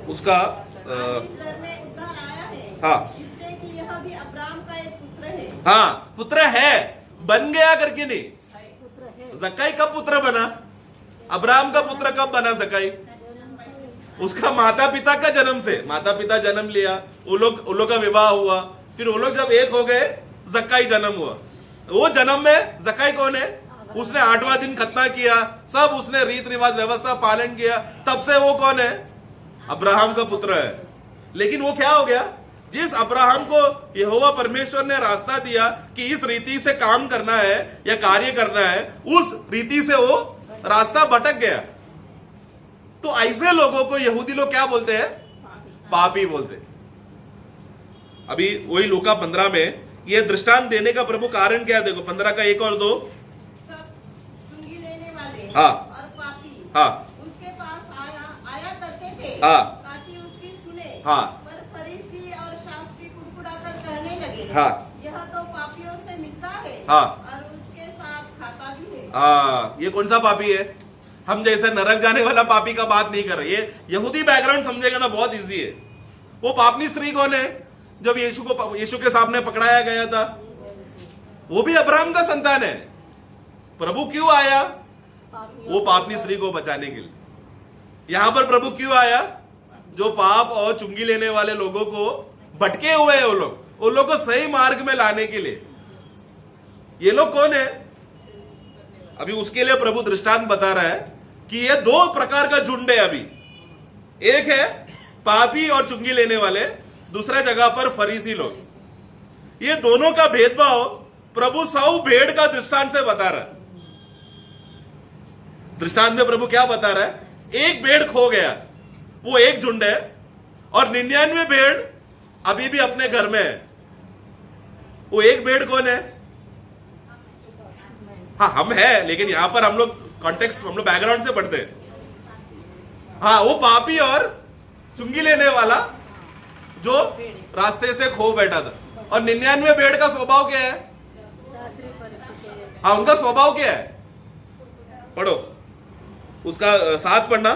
उसका इस घर में उद्धार आया है, हाँ, इसलिए कि यह भी अब्राहम का एक पुत्र है। हाँ, पुत्र है, बन गया करके नहीं। जक्कई कब पुत्र बना? अब्राहम का पुत्र कब बना जक्कई? उसका माता पिता का जन्म से, माता पिता जन्म लिया, वो लोग का विवाह हुआ, फिर वो लोग जब एक हो गए, जक्कई जन्म हुआ। वो जन्म में जक्कई कौन है? उसने 8वां दिन खतना किया, सब उसने रीत रिवाज व्यवस्था पालन किया, तब से वो कौन है? अब्राहम का पुत्र है। लेकिन वो क्या हो गया? जिस अब्राहम को यहोवा परमेश्वर ने रास्ता दिया कि इस रीति से काम करना है या कार्य करना है, उस रीति से वो रास्ता भटक गया। तो ऐसे लोगों को यहूदी लोग क्या बोलते हैं? पापी बोलते हैं। अभी वही लूका 15 में ये दृष्टांत देने का प्रभु कारण क्या है? देखो 15 का 1 और 2। सब चुंगी लेने वाले हाँ, और पापी हाँ, उसके पास आया करते थे, हाँ, ताकि उसकी सुने। हाँ, पर फरीसी और शास्त्री कुड़कुड़ाकर कहने लगे, हाँ, यह तो पापियों से मिलता है, हाँ, और उसके साथ खाता भी है। हाँ, ये कौन सा पापी है? हम जैसे नरक जाने वाला पापी का बात नहीं कर रहे। ये यहूदी बैकग्राउंड समझेगा ना, बहुत इजी है। वो पापनी स्त्री कौन है? जब यीशु के सामने पकड़ाया गया था, वो भी अब्राहम का संतान है। प्रभु क्यों आया? वो पापनी स्त्री को बचाने के लिए। यहां पर प्रभु क्यों आया? जो पाप और चुंगी लेने वाले लोगों को, भटके हुए हैं वो लोग को सही मार्ग में लाने के लिए। ये लोग कौन है? अभी उसके लिए प्रभु दृष्टांत बता रहा है कि ये 2 प्रकार का झुंड है। अभी एक है पापी और चुंगी लेने वाले, दूसरा जगह पर फरीसी लोग। ये दोनों का भेदभाव प्रभु 100 भेड़ का दृष्टांत से बता रहा है। दृष्टांत में प्रभु क्या बता रहा है? एक भेड़ खो गया, वो एक झुंड है, और 99 भेड़ अभी भी अपने घर में है। वो एक भेड़ कौन है? हाँ, हम है, लेकिन यहां पर हम लोग कॉन्टेक्स्ट, हम लोग बैकग्राउंड से पढ़ते हैं। हाँ, वो पापी और चुंगी लेने वाला जो रास्ते से खो बैठा था। और 99 भेड़ का स्वभाव क्या है? हाँ, उनका स्वभाव क्या है? पढ़ो, उसका 7 पढ़ना।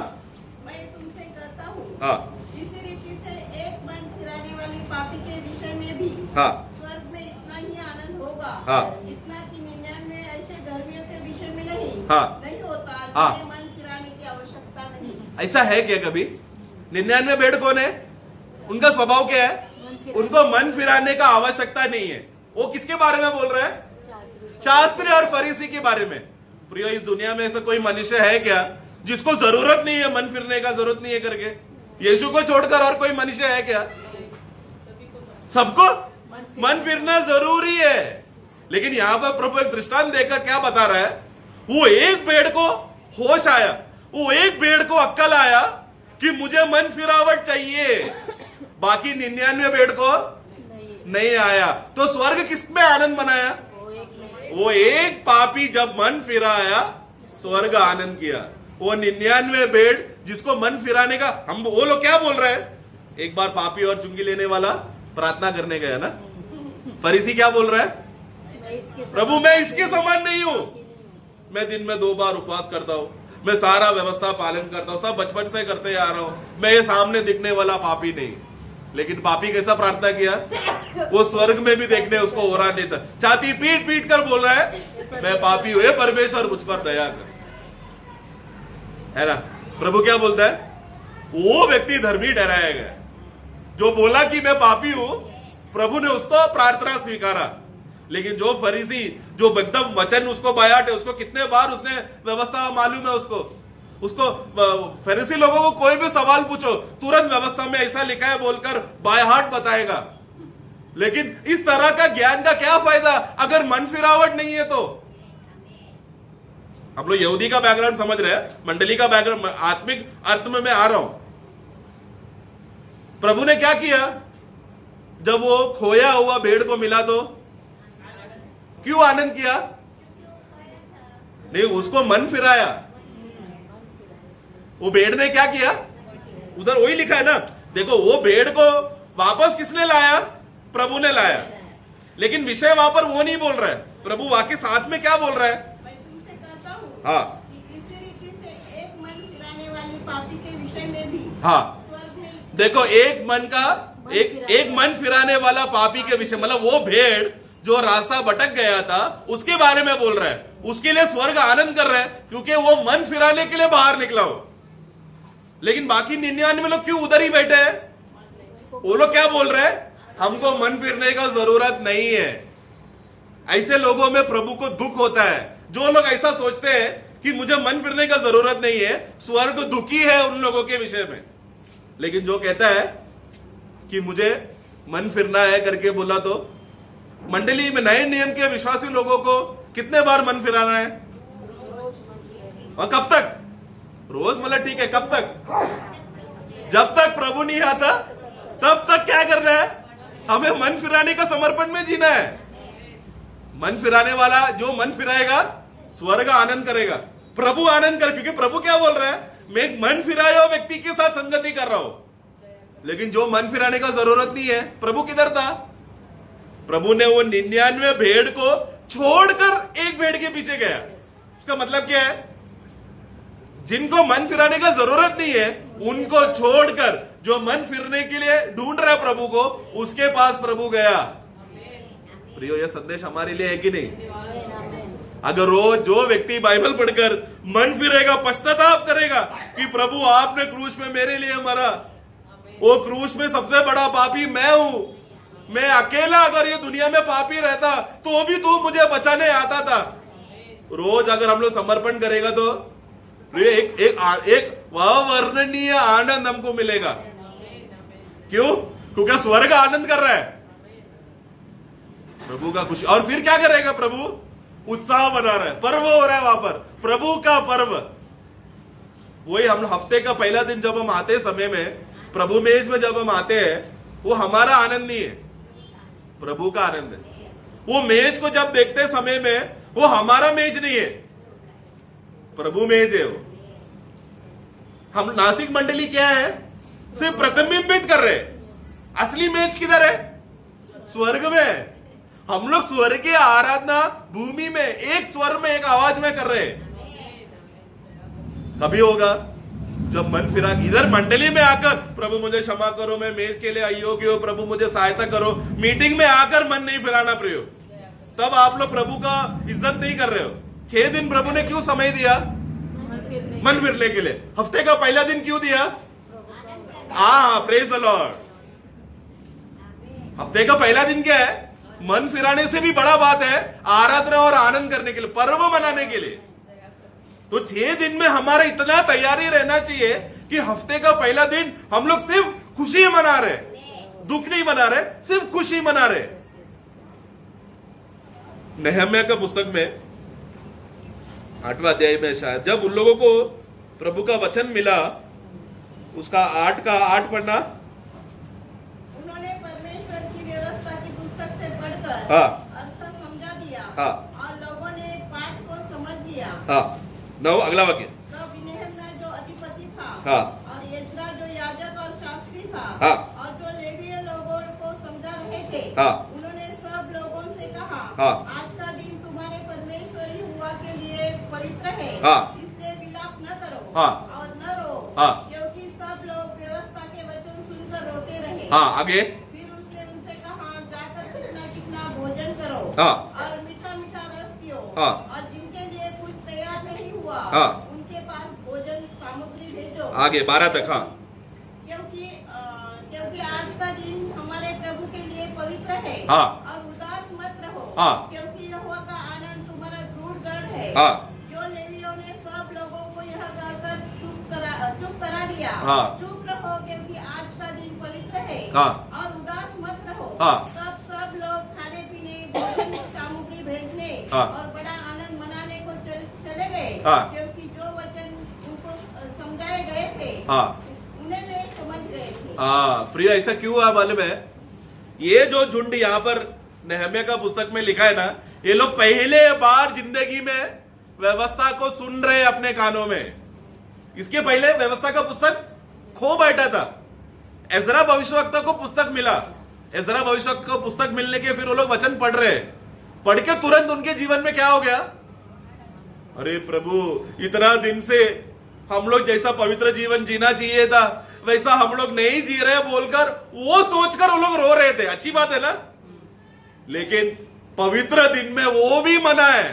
मैं तुमसे कहता हूँ, हाँ, इसी रीति से एक मन फिराने वाली पापी के विषय में भी हाँ, स्वर्ग में इतना ही आनंद होगा, हाँ, इतना कि 99 ऐसे धर्मियों के विषय में नहीं होता, हाँ, जिन्हें मन फिराने की आवश्यकता नहीं। ऐसा है क्या कभी? 99 भेड़ कौन है? उनका स्वभाव क्या है? उनको मन फिराने का आवश्यकता नहीं है। वो किसके बारे में बोल रहे हैं? शास्त्री और फरीसी के बारे में। प्रियो, इस दुनिया में ऐसा कोई मनुष्य है क्या जिसको जरूरत नहीं है मन फिरने का, जरूरत नहीं है करके? यीशु को छोड़कर और कोई मनुष्य है क्या? सबको मन फिरना जरूरी है। लेकिन यहां पर प्रभु एक दृष्टांत देकर क्या बता रहा है? वो एक भेड़ को होश आया, वो एक भेड़ को अक्ल आया कि मुझे मन फिरावट चाहिए, बाकी 99 भेड़ को नहीं आया। तो स्वर्ग किसमें आनंद मनाया? वो एक पापी जब मन फिराया, स्वर्ग आनंद किया। वो 99 भेड़ जिसको मन फिराने का, हम वो लोग क्या बोल रहे हैं? एक बार पापी और चुंगी लेने वाला प्रार्थना करने गया ना, फरीसी क्या बोल रहा है? प्रभु मैं इसके समान नहीं हूं, मैं दिन में 2 बार उपवास करता हूं, मैं सारा व्यवस्था पालन करता हूं, सब बचपन से करते आ रहा हूं, मैं ये सामने दिखने वाला पापी नहीं। लेकिन पापी कैसा प्रार्थना किया? वो स्वर्ग में भी देखने उसको हो रहा नहीं था, छाती पीट पीट कर बोल रहा है मैं पापी हूं, परमेश्वर मुझ पर दया कर, है ना? प्रभु क्या बोलता है? वो व्यक्ति धर्मी ठहराया गया जो बोला कि मैं पापी हूं, प्रभु ने उसको प्रार्थना स्वीकारा। लेकिन जो फरीसी जो एकदम वचन उसको बयाट है, उसको कितने बार उसने व्यवस्था मालूम है, उसको फरीसी लोगों को कोई भी सवाल पूछो तुरंत व्यवस्था में ऐसा लिखा है बोलकर बाय हार्ट बताएगा। लेकिन इस तरह का ज्ञान का क्या फायदा अगर मन फिरावट नहीं है? तो हम लोग यहूदी का बैकग्राउंड समझ रहे हैं, मंडली का बैकग्राउंड, आत्मिक अर्थ में मैं आ रहा हूं। प्रभु ने क्या किया? जब वो खोया हुआ भेड़ को मिला तो क्यों आनंद किया? नहीं, उसको मन फिराया। वो भेड़ ने क्या किया? उधर वही लिखा है ना, देखो वो भेड़ को वापस किसने लाया? प्रभु ने लाया। लेकिन विषय वहां पर वो नहीं बोल रहा है, प्रभु वाकई साथ में क्या बोल रहा है? मैं तुमसे कहता हूँ हाँ कि इसी रीति से एक मन फिराने वाली पापी के विषय में भी हाँ, स्वर्ग में देखो एक मन फिराने वाला पापी के विषय, मतलब वो भेड़ जो रास्ता भटक गया था उसके बारे में बोल रहा है। उसके लिए स्वर्ग आनंद कर रहा है क्योंकि वो मन फिराने के लिए बाहर निकला हो। लेकिन बाकी 99 लोग क्यों उधर ही बैठे हैं? वो लोग क्या बोल रहे हैं? हमको मन फिरने का जरूरत नहीं है। ऐसे लोगों में प्रभु को दुख होता है। जो लोग ऐसा सोचते हैं कि मुझे मन फिरने का जरूरत नहीं है, स्वर्ग दुखी है उन लोगों के विषय में। लेकिन जो कहता है कि मुझे मन फिरना है करके बोला, तो मंडली में नए नियम के विश्वासी लोगों को कितने बार मन फिराना है और कब तक? रोज, मतलब ठीक है, कब तक? जब तक प्रभु नहीं आता तब तक क्या करना है? हमें मन फिराने का समर्पण में जीना है। मन फिराने वाला जो मन फिराएगा स्वर्ग आनंद करेगा, प्रभु आनंद कर, क्योंकि प्रभु क्या बोल रहा है? मैं एक मन फिराया हुआ व्यक्ति के साथ संगति कर रहा हूं। लेकिन जो मन फिराने का जरूरत नहीं है, प्रभु किधर था? प्रभु ने वो 99 भेड़ को छोड़कर एक भेड़ के पीछे गया। उसका मतलब क्या है? जिनको मन फिराने का जरूरत नहीं है उनको छोड़कर जो मन फिरने के लिए ढूंढ रहा है प्रभु को, उसके पास प्रभु गया। प्रियो, यह संदेश हमारे लिए है कि नहीं? अगर रोज जो व्यक्ति बाइबल पढ़कर मन फिरेगा, पश्चाताप करेगा कि प्रभु आपने क्रूस में मेरे लिए मरा, वो क्रूस में सबसे बड़ा पापी मैं हूं, मैं अकेला अगर ये दुनिया में पापी रहता तो भी तू मुझे बचाने आता था। रोज अगर हम लोग समर्पण करेगा तो एक अवर्णनीय आनंद हमको मिलेगा। क्यों? क्योंकि स्वर्ग आनंद कर रहा है, प्रभु का खुशी। और फिर क्या करेगा? प्रभु उत्साह बना रहा है, पर्व हो रहा है वहां पर, प्रभु का पर्व। वही हम हफ्ते का पहला दिन जब हम आते समय में, प्रभु मेज में जब हम आते हैं, वो हमारा आनंद नहीं है, प्रभु का आनंद है। वो मेज को जब देखते समय में, वो हमारा मेज नहीं है, प्रभु मेज है वो। हम नासिक मंडली क्या है? सिर्फ प्रतिबिंबित कर रहे हैं। असली मेज किधर है? स्वर्ग में। हम लोग स्वर्गीय आराधना भूमि में एक स्वर में, एक आवाज में कर रहे हैं। कभी होगा जब मन फिरा, इधर मंडली में आकर प्रभु मुझे क्षमा करो, मैं मेज के लिए अयोग्य हूं, प्रभु मुझे सहायता करो। मीटिंग में आकर मन नहीं फिराना प्रियो, तब आप लोग प्रभु का इज्जत नहीं कर रहे हो। 6 दिन प्रभु ने क्यों समय दिया? मन फिरने के लिए। हफ्ते का पहला दिन क्यों दिया? Praise the Lord. हफ्ते का पहला दिन क्या है? मन फिराने से भी बड़ा बात है आराधना और आनंद करने के लिए, पर्व मनाने के लिए। तो 6 दिन में हमारा इतना तैयारी रहना चाहिए कि हफ्ते का पहला दिन हम लोग सिर्फ खुशी मना रहे, दुख नहीं मना रहे, सिर्फ खुशी मना रहे। नहम्याह का पुस्तक में 8वां अध्याय में शायद, जब उन लोगों को प्रभु का वचन मिला, उसका 8 पढ़ना। उन्होंने परमेश्वर की व्यवस्था की पुस्तक से पढ़कर हाँ। अर्थ समझा दिया हाँ। और लोगों ने पाठ को समझ लिया। हाँ, 9 अगला वाक्य। तब नहम्याह जो अधिपति था हाँ। और एज्रा जो याजक और शास्त्री था हाँ। और जो लेवीय लोगों को समझा रहे थे, हाँ। उन्होंने सब लोगों से कहा, हाँ। आज का दिन तुम्हारे परमेश्वर यहोवा के लिए पवित्र है, हाँ। इसलिए विलाप न करो हाँ। और न रो, हाँ। क्योंकि सब लोग व्यवस्था के वचन सुनकर रोते रहे। हाँ, आगे। फिर उसने उनसे कहा, जाकर चिकना चिकना भोजन करो हाँ। और मीठा मीठा रस पियो, हाँ। और जिनके लिए कुछ तैयार नहीं हुआ, हाँ। उनके पास भोजन सामग्री भेजो। आगे 12 तक। हाँ, क्योंकि आज का दिन हमारे प्रभु के लिए पवित्र है। हाँ। और उदास मत रहो, हाँ। क्योंकि यहोवा का आनंद तुम्हारा दृढ़ गढ़ है। हाँ। जो लेवियों ने सब लोगों को यह कहकर चुप करा दिया। हाँ। चुप रहो, क्योंकि आज का दिन पवित्र है। हाँ। और उदास मत रहो। हाँ। सब लोग खाने पीने, भोजन सामग्री भेजने हाँ। और बड़ा आनंद मनाने को चले गए। हाँ। क्योंकि जो वचन उनको समझाए गए थे, हाँ। उन्हें वे समझ गए थे। हाँ प्रिय, ऐसा क्यों हुआ मालूम है? ये जो झुंड यहाँ पर नहम्याह का पुस्तक में लिखा है ना, ये लोग पहले बार जिंदगी में व्यवस्था को सुन रहे अपने कानों में। इसके पहले व्यवस्था का पुस्तक खो बैठा था। एजरा भविष्यवक्ता को पुस्तक मिला। एजरा भविष्यवक्ता को पुस्तक मिलने के फिर वो लोग वचन पढ़ रहे, पढ़ के तुरंत उनके जीवन में क्या हो गया? अरे प्रभु, इतना दिन से हम लोग जैसा पवित्र जीवन जीना चाहिए था वैसा हम लोग नहीं जी रहे बोलकर, वो सोचकर वो लोग रो रहे थे। अच्छी बात है ना? लेकिन पवित्र दिन में वो भी मना है।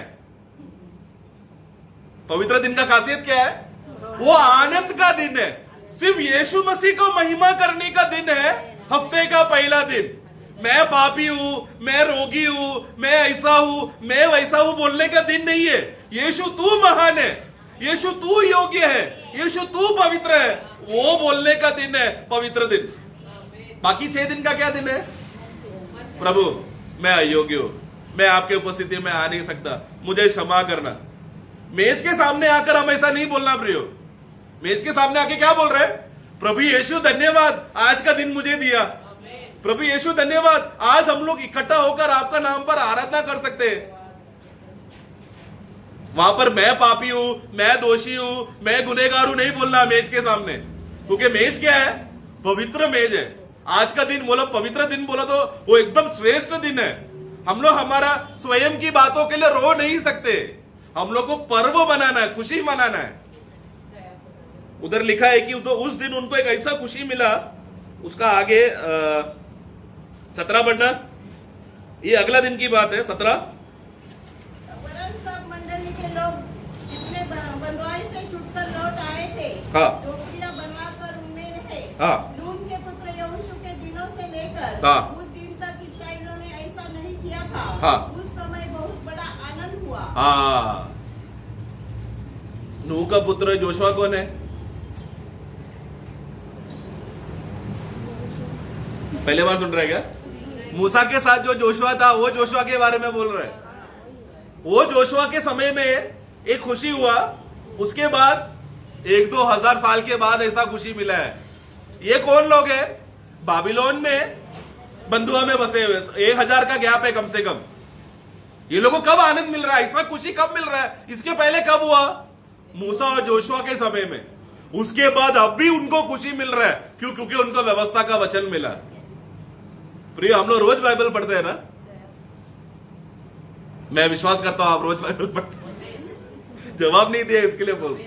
पवित्र दिन का खासियत क्या है? वो आनंद का दिन है। सिर्फ यीशु मसीह को महिमा करने का दिन है। हफ्ते का पहला दिन मैं पापी हूं, मैं रोगी हूं, मैं ऐसा हूं, मैं वैसा हूं बोलने का दिन नहीं है। यीशु तू महान है, यीशु तू योग्य है, यीशु तू पवित्र है, वो बोलने का दिन है पवित्र दिन। बाकी 6 दिन का क्या दिन है? प्रभु मैं अयोग्य हूं, मैं आपके उपस्थिति में आ नहीं सकता, मुझे क्षमा करना। मेज के सामने आकर हम ऐसा नहीं बोलना प्रियो। मेज के सामने आके क्या बोल रहे हैं? प्रभु यीशु धन्यवाद, आज का दिन मुझे दिया। प्रभु यीशु धन्यवाद, आज हम लोग इकट्ठा होकर आपका नाम पर आराधना कर सकते हैं। वहां पर मैं पापी हूं, मैं दोषी हूं, मैं गुनहगार हूं नहीं बोलना मेज के सामने। क्योंकि मेज क्या है? पवित्र मेज है। आज का दिन बोला, पवित्र दिन बोला तो वो एकदम श्रेष्ठ दिन है। हम लोग हमारा स्वयं की बातों के लिए रो नहीं सकते। हम लोग को पर्व मनाना है, खुशी मनाना है। उधर लिखा है कि तो उस दिन उनको एक ऐसा खुशी मिला। उसका आगे 17 पढ़ना, ये अगला दिन की बात है। 17 वरन सब मंडली के लोग जितने बंधुआई से छुटकर लौट आए थे, हाँ। झोपड़ियां बनवाकर उनमें रहे। हाँ। नून के पुत्र यहोशू के दिनों से लेकर हाँ। उस दिन तक इस्राएलियों ने ऐसा नहीं किया था। हाँ। उस समय बहुत बड़ा आनंद हुआ। हाँ, नूह का पुत्र जोशुआ कौन है? पहले बार सुन रहे क्या? मूसा के साथ जो जोशुआ था वो जोशुआ के बारे में बोल रहे हैं। वो जोशुआ के समय में एक खुशी हुआ, उसके बाद 1-2 हजार साल के बाद ऐसा खुशी मिला है। ये कौन लोग है? बाबिलोन में बंधुआ में बसे हुए, 1000 का गैप है कम से कम। ये लोगों को कब आनंद मिल रहा है? ऐसा खुशी कब मिल रहा है? इसके पहले कब हुआ? मूसा और जोशुआ के समय में। उसके बाद अब भी उनको खुशी मिल रहा है। क्यों? क्योंकि उनको व्यवस्था का वचन मिला। प्रिय, हम लोग रोज बाइबल पढ़ते हैं ना? मैं विश्वास करता हूं आप रोज बाइबल पढ़ते हैं। जवाब नहीं दिया इसके लिए बोल।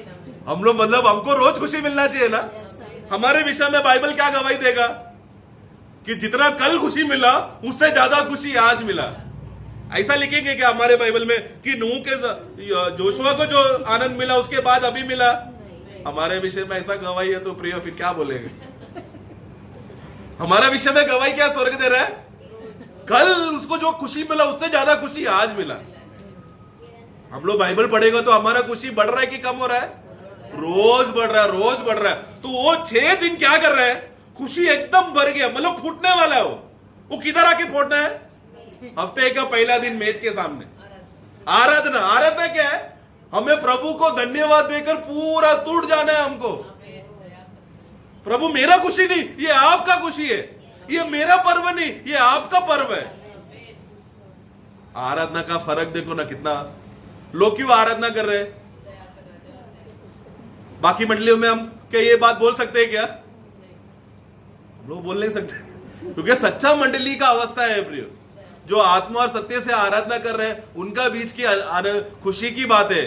हम लोग मतलब हमको रोज खुशी मिलना चाहिए ना? हमारे विषय में बाइबल क्या गवाही देगा कि जितना कल खुशी मिला उससे ज्यादा खुशी आज मिला। ऐसा लिखेंगे क्या हमारे बाइबल में कि नूह के जोशुआ को जो आनंद मिला उसके बाद अभी मिला? हमारे विषय में ऐसा गवाही है तो प्रिय फिर क्या बोलेंगे? हमारा विषय में गवाही क्या स्वर्ग दे रहा है? कल उसको जो खुशी मिला उससे ज्यादा खुशी आज मिला। हम लोग बाइबल पढ़ेगा तो हमारा खुशी बढ़ रहा है कि कम हो रहा है? रोज बढ़ रहा है, रोज बढ़ रहा है। तो वो 6 दिन क्या कर रहा है? खुशी एकदम भर गया, मतलब फूटने वाला है वो किधर आके फूटना है? हफ्ते का पहला दिन मेज के सामने आराधना। आराधना क्या है? हमें प्रभु को धन्यवाद देकर पूरा टूट जाना है हमको। प्रभु मेरा खुशी नहीं, ये आपका खुशी है। ये मेरा पर्व नहीं, ये आपका पर्व है। आराधना का फर्क देखो ना कितना। लोग क्यों आराधना कर रहे हैं? बाकी मंडलियों में हम क्या ये बात बोल सकते हैं क्या? हम लोग बोल नहीं सकते, क्योंकि सच्चा मंडली का अवस्था है प्रियो, जो आत्मा और सत्य से आराधना कर रहे हैं, उनका बीच की खुशी की बात है।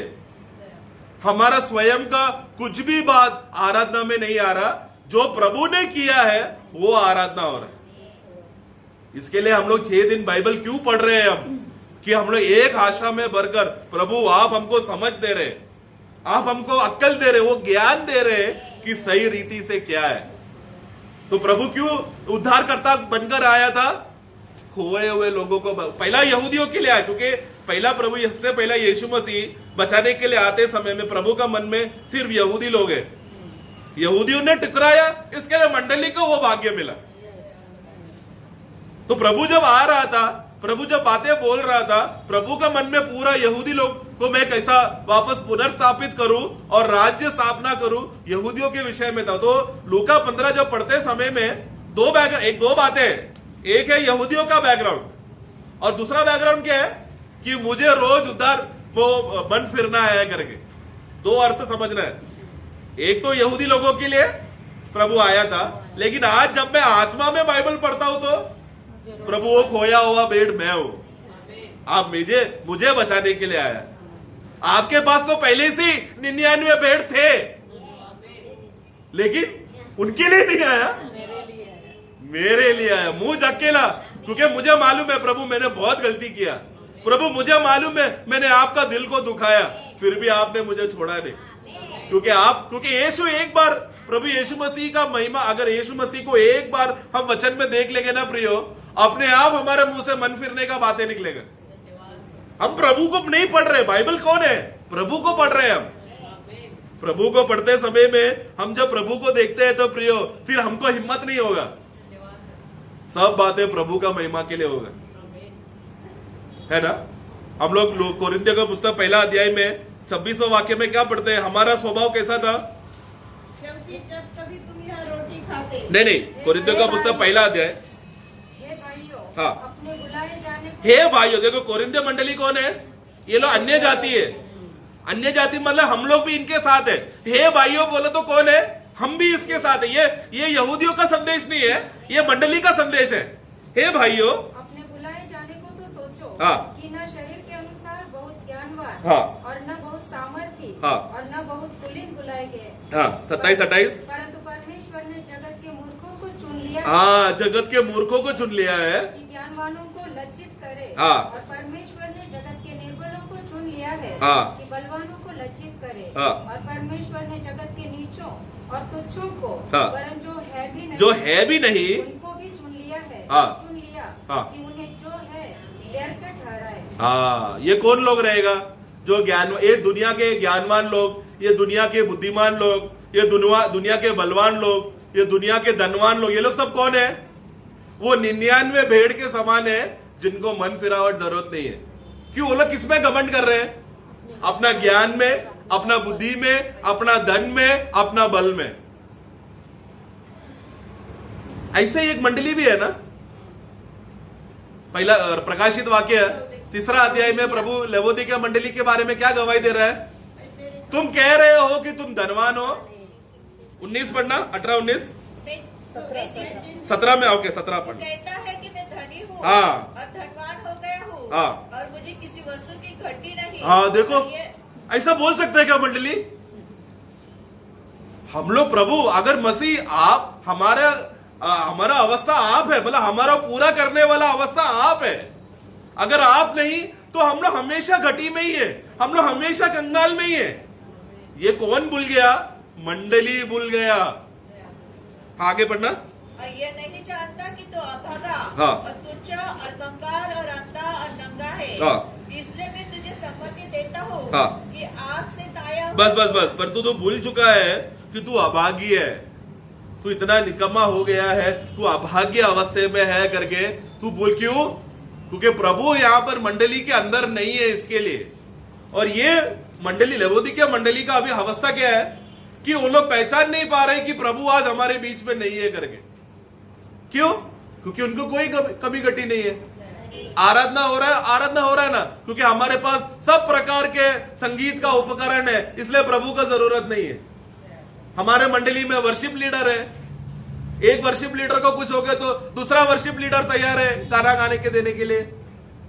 हमारा स्वयं का कुछ भी बात आराधना में नहीं आ रहा, जो प्रभु ने किया है वो आराधना हो रहा है। इसके लिए हम लोग 6 दिन बाइबल क्यों पढ़ रहे हैं हम? कि हम लोग एक आशा में भरकर, प्रभु आप हमको समझ दे रहे, आप हमको अक्ल दे रहे, वो ज्ञान दे रहे कि सही रीति से क्या है। तो प्रभु क्यों उद्धारकर्ता बनकर आया था? खोए हुए लोगों को, पहला यहूदियों के लिए आया, क्योंकि पहला प्रभु, सबसे पहला यीशु मसीह बचाने के लिए आते समय में प्रभु का मन में सिर्फ यहूदी लोग हैं। यहूदियों ने टकराया, इसके लिए मंडली को वो भाग्य मिला। तो प्रभु जब आ रहा था, प्रभु जब बातें बोल रहा था, प्रभु का मन में पूरा यहूदी लोग को मैं कैसा वापस पुनर्स्थापित करूं और राज्य स्थापना करूं, यहूदियों के विषय में था। तो लूका 15 जब पढ़ते समय में दो बातें, एक है यहूदियों का बैकग्राउंड और दूसरा बैकग्राउंड क्या है कि मुझे रोज उधर वो मन फिरना है करके। 2 अर्थ समझना है। एक तो यहूदी लोगों के लिए प्रभु आया था, लेकिन आज जब मैं आत्मा में बाइबल पढ़ता हूं तो प्रभु वो खोया हुआ भेड़ मैं हूं, आप मुझे बचाने के लिए आया। आपके पास तो पहले से 99 भेड़ थे, लेकिन उनके लिए नहीं आया, मेरे लिए आया। मुझ अकेला, क्योंकि मुझे मालूम है प्रभु मैंने बहुत गलती किया, प्रभु मुझे मालूम है मैंने आपका दिल को दुखाया, फिर भी आपने मुझे छोड़ा नहीं। क्योंकि यीशु एक बार, प्रभु यीशु मसीह का महिमा, अगर यीशु मसीह को एक बार हम वचन में देख लेंगे ना प्रियो, अपने आप हमारे मुंह से मन फिरने का बातें निकलेगा। हम प्रभु को नहीं पढ़ रहे, बाइबल कौन है? प्रभु को पढ़ रहे हैं हम। प्रभु को पढ़ते समय में हम जब प्रभु को देखते हैं तो प्रियो, फिर हमको हिम्मत नहीं होगा, सब बातें प्रभु का महिमा के लिए होगा, है ना। हम लोग कोरिन्थियों का पुस्तक पहला अध्याय में 26वां वाक्य में क्या पढ़ते हैं? हमारा स्वभाव कैसा था? क्योंकि जब कभी तुम यह रोटी खाते, नहीं, कोरिन्थियों का पुस्तक पहला अध्याय। हाँ, अपने बुलाए जाने हे भाइयों, देखो कोरिन्थियों मंडली कौन है? ये लोग अन्य जाति है। अन्य जाति मतलब हम लोग भी इनके साथ है। हे भाइयों बोले तो कौन है? हम भी इसके साथ है। ये यहूदियों का संदेश नहीं है, ये मंडली का संदेश है। हे भाइयों, अपने बुलाए जाने को तो सोचो। हाँ। कि न शरीर के अनुसार बहुत ज्ञानवान, हाँ। और न बहुत सामर्थी, हाँ। और न बहुत कुलीन बुलाए गए। हाँ, 27-28। परंतु परमेश्वर ने जगत के मूर्खों को चुन लिया, हाँ, जगत के मूर्खों को चुन लिया है कि ज्ञानवानों को लज्जित करे। हाँ। और परमेश्वर ने जगत के निर्बलों को चुन लिया है, हाँ। कि बलवानों को लज्जित करे। हाँ। और परमेश्वर ने जगत के नीचों और तुच्छों को, हाँ। वरन जो है भी नहीं, उनको भी चुन लिया है। हाँ। चुन लिया, हाँ। कि उन्हें जो है व्यर्थ ठहराए। हाँ, ये कौन लोग रहेगा? जो ये दुनिया के ज्ञानवान लोग, ये दुनिया के बुद्धिमान लोग, ये दुनिया के बलवान लोग, ये दुनिया के धनवान लोग, ये लोग सब कौन है? वो 99 भेड़ के समान है, जिनको मन फिरावट जरूरत नहीं है। क्यों? वो लोग किसमें घमंड कर रहे हैं? अपना ज्ञान में, अपना बुद्धि में, अपना धन में, अपना बल में। ऐसे ही एक मंडली भी है ना। पहला प्रकाशित वाक्य 3 अध्याय में प्रभु लवोदिकिया मंडली के बारे में क्या गवाही दे रहा है? तुम कह रहे हो कि तुम धनवान हो। 19 पढ़ना, 18-19 17 में। ओके, 17 पढ़ना। कहता है कि मैं धनी हूँ, हाँ। और धनवान हो गया हूँ, हाँ। और मुझे किसी वस्तु की घटी नहीं। हाँ, देखो, और ये ऐसा बोल सकते हैं क्या मंडली? हम लोग प्रभु, अगर मसीह आप, हमारा अवस्था आप है, मतलब हमारा पूरा करने वाला अवस्था आप है। अगर आप नहीं तो हम लोग हमेशा घटी में ही है, हम लोग हमेशा कंगाल में ही है। ये कौन भूल गया? मंडली भूल गया। आगे पढ़ना। और ये नहीं जानता कि तो अभागा, हाँ। और तुच्छ और कंगाल और अंधा और नंगा है। हाँ। इसलिए मैं तुझे सम्मति देता हूँ हूँ हाँ। कि आग से ताया हूँ। बस पर तू तो भूल चुका है कि तू अभागी है, तू इतना निकम्मा हो गया है, तू अभाग्य अवस्था में है करके तू बोल क्यों? क्योंकि प्रभु यहाँ पर मंडली के अंदर नहीं है इसके लिए। और ये मंडली लवोदिकिया मंडली का अभी अवस्था क्या है कि वो लोग पहचान नहीं पा रहे कि प्रभु आज हमारे बीच में नहीं है करके। क्यों? क्योंकि उनको कोई कमी घटी नहीं है। आराधना हो रहा है ना, क्योंकि हमारे पास सब प्रकार के संगीत का उपकरण है, इसलिए प्रभु का जरूरत नहीं है। हमारे मंडली में वर्शिप लीडर है, एक वर्शिप लीडर को कुछ हो गया तो दूसरा वर्शिप लीडर तैयार है गाना गाने के देने के लिए।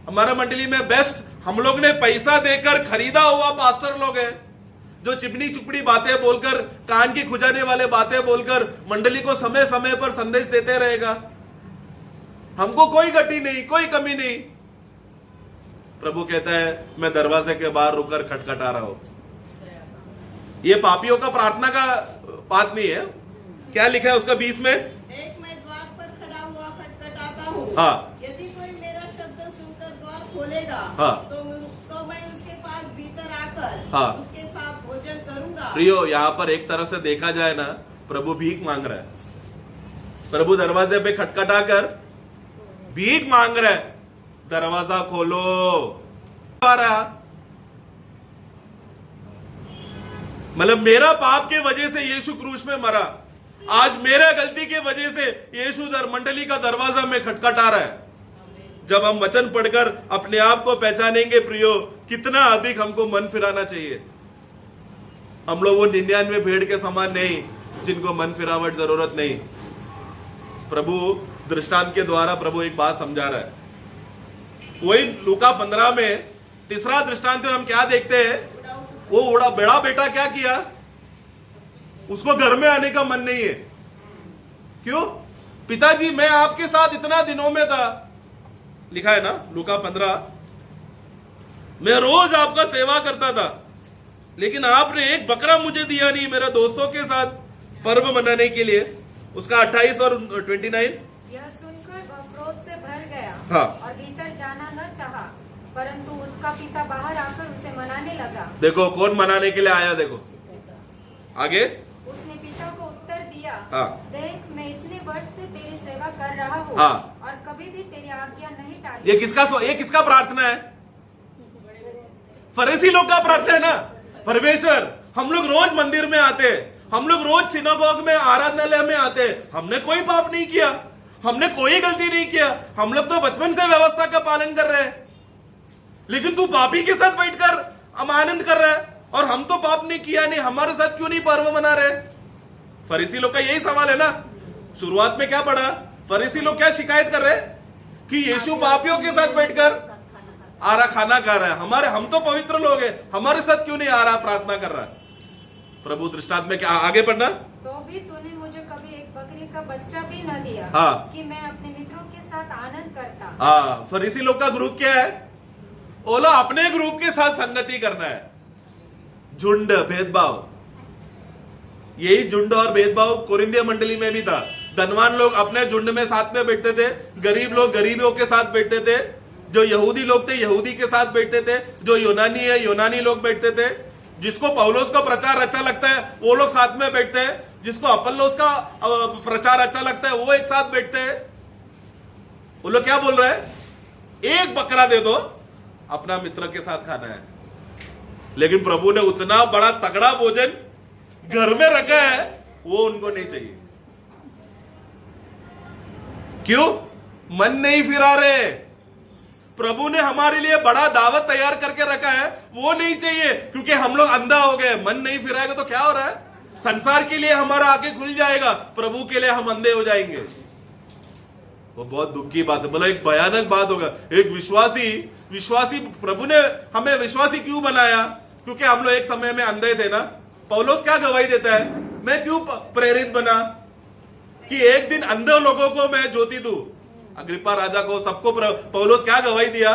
हमारे मंडली में बेस्ट हम लोग ने पैसा देकर खरीदा हुआ पास्टर लोग हैं, जो चिपनी चुपड़ी बातें बोलकर, कान की खुजाने वाले बातें बोलकर मंडली को समय समय पर संदेश देते रहेगा। हमको कोई घटी नहीं, कोई कमी नहीं। प्रभु कहता है मैं दरवाजे के बाहर रुककर खटखटा रहा हूं। ये पापियों का प्रार्थना का बात नहीं है। क्या लिखा है उसका 20 में? एक मैं द्वार पर खड़ा हुआ खटखटाता हूँ। हाँ। यदि कोई मेरा शब्द सुनकर द्वार खोलेगा, हाँ। तो मैं उसके पास भीतर आकर हाँ। उसके साथ भोजन करूंगा। प्रियो, यहाँ पर एक तरफ से देखा जाए ना, प्रभु भीख मांग रहा है। प्रभु दरवाजे पे खटखटा कर भीख मांग रहा है, दरवाजा खोलो। मतलब मेरा पाप के वजह से यीशु क्रूस में मरा, आज मेरा गलती के वजह से यीशु मंडली का दरवाजा में खटखटा रहा है। जब हम वचन पढ़कर अपने आप को पहचानेंगे प्रियो, कितना अधिक हमको मन फिराना चाहिए। हम लोग वो 99 भेड़ के समान नहीं जिनको मन फिरावट जरूरत नहीं। प्रभु दृष्टांत के द्वारा प्रभु एक बात समझा रहा है। वही लूका 15 में तीसरा दृष्टांत में हम क्या देखते हैं? वो बड़ा बेटा क्या किया? उसको घर में आने का मन नहीं है। क्यों? पिताजी मैं आपके साथ इतना दिनों में था, लिखा है ना लूका 15, मैं रोज आपका सेवा करता था, लेकिन आपने एक बकरा मुझे दिया नहीं मेरे दोस्तों के साथ पर्व मनाने के लिए। उसका 28 और 29। यह सुनकर वह क्रोध से भर गया। हाँ। और भीतर जाना न चाहा, परंतु उसका पिता बाहर आकर उसे मनाने लगा। देखो कौन मनाने के लिए आया, देखो आगे। उसने पिता को उत्तर दिया, हाँ। देख मैं इतने वर्ष से तेरी सेवा कर रहा हूँ, हाँ। और कभी भी तेरी आज्ञा नहीं टाली। ये किसका प्रार्थना है? फरीसी लोग का प्रार्थना है ना। परमेश्वर, हम लोग रोज मंदिर में आते, हम लोग रोज सिनागोग में, आराधनालय में आते, हमने कोई पाप नहीं किया, हमने कोई गलती नहीं किया, हम लोग तो बचपन से व्यवस्था का पालन कर रहे हैं, लेकिन तू पापी के साथ बैठकर हम आनंद कर रहा है, और हम तो पाप नहीं किया, नहीं हमारे साथ क्यों नहीं पर्व मना रहे? फरीसी लोग का यही सवाल है ना। शुरुआत में क्या पढ़ा? फरीसी लोग क्या शिकायत कर रहे कि यीशु पापियों के साथ बैठकर खाना खा रहा है, हम तो पवित्र लोग हैं, हमारे साथ क्यों नहीं आ रहा, प्रार्थना कर रहा है? प्रभु दृष्टांत में क्या आगे पढ़ना? तो भी तूने मुझे कभी एक बकरी का बच्चा भी न दिया। हाँ। कि मैं अपने मित्रों के साथ आनंद करता। हाँ, फरीसी लोग का ग्रुप क्या है? ओला अपने ग्रुप के साथ संगति करना है। झुंड, भेदभाव, यही झुंड और भेदभाव कोरिंथिया मंडली में भी था। धनवान लोग अपने झुंड में साथ में बैठते थे, गरीब लोग गरीबों के साथ बैठते थे, जो यहूदी लोग थे यहूदी के साथ बैठते थे, जो यूनानी है यूनानी लोग बैठते थे, जिसको पौलोस का प्रचार अच्छा लगता है वो लोग साथ में बैठते हैं, जिसको अपोल्लोस का प्रचार अच्छा लगता है वो एक साथ बैठते हैं। वो लोग क्या बोल रहे हैं? एक बकरा दे दो, अपना मित्र के साथ खाना है। लेकिन प्रभु ने उतना बड़ा तगड़ा भोजन घर में रखा है, वो उनको नहीं चाहिए। क्यों? मन नहीं फिरा रहे। प्रभु ने हमारे लिए बड़ा दावत तैयार करके रखा है, वो नहीं चाहिए, क्योंकि हम लोग अंधा हो गए। मन नहीं फिराएगा तो क्या हो रहा है? संसार के लिए हमारा आंखें खुल जाएगा, प्रभु के लिए हम अंधे हो जाएंगे। वो बहुत दुख की बात है, मतलब एक भयानक बात होगा। एक विश्वासी प्रभु ने हमें विश्वासी क्यों बनाया? क्योंकि हम लोग एक समय में अंधे थे ना। पौलोस क्या गवाही देता है? मैं क्यों प्रेरित बना कि एक दिन अंधे लोगों को मैं ज्योति दूं। अग्रिप्पा राजा को, सबको पौलोस क्या गवाही दिया?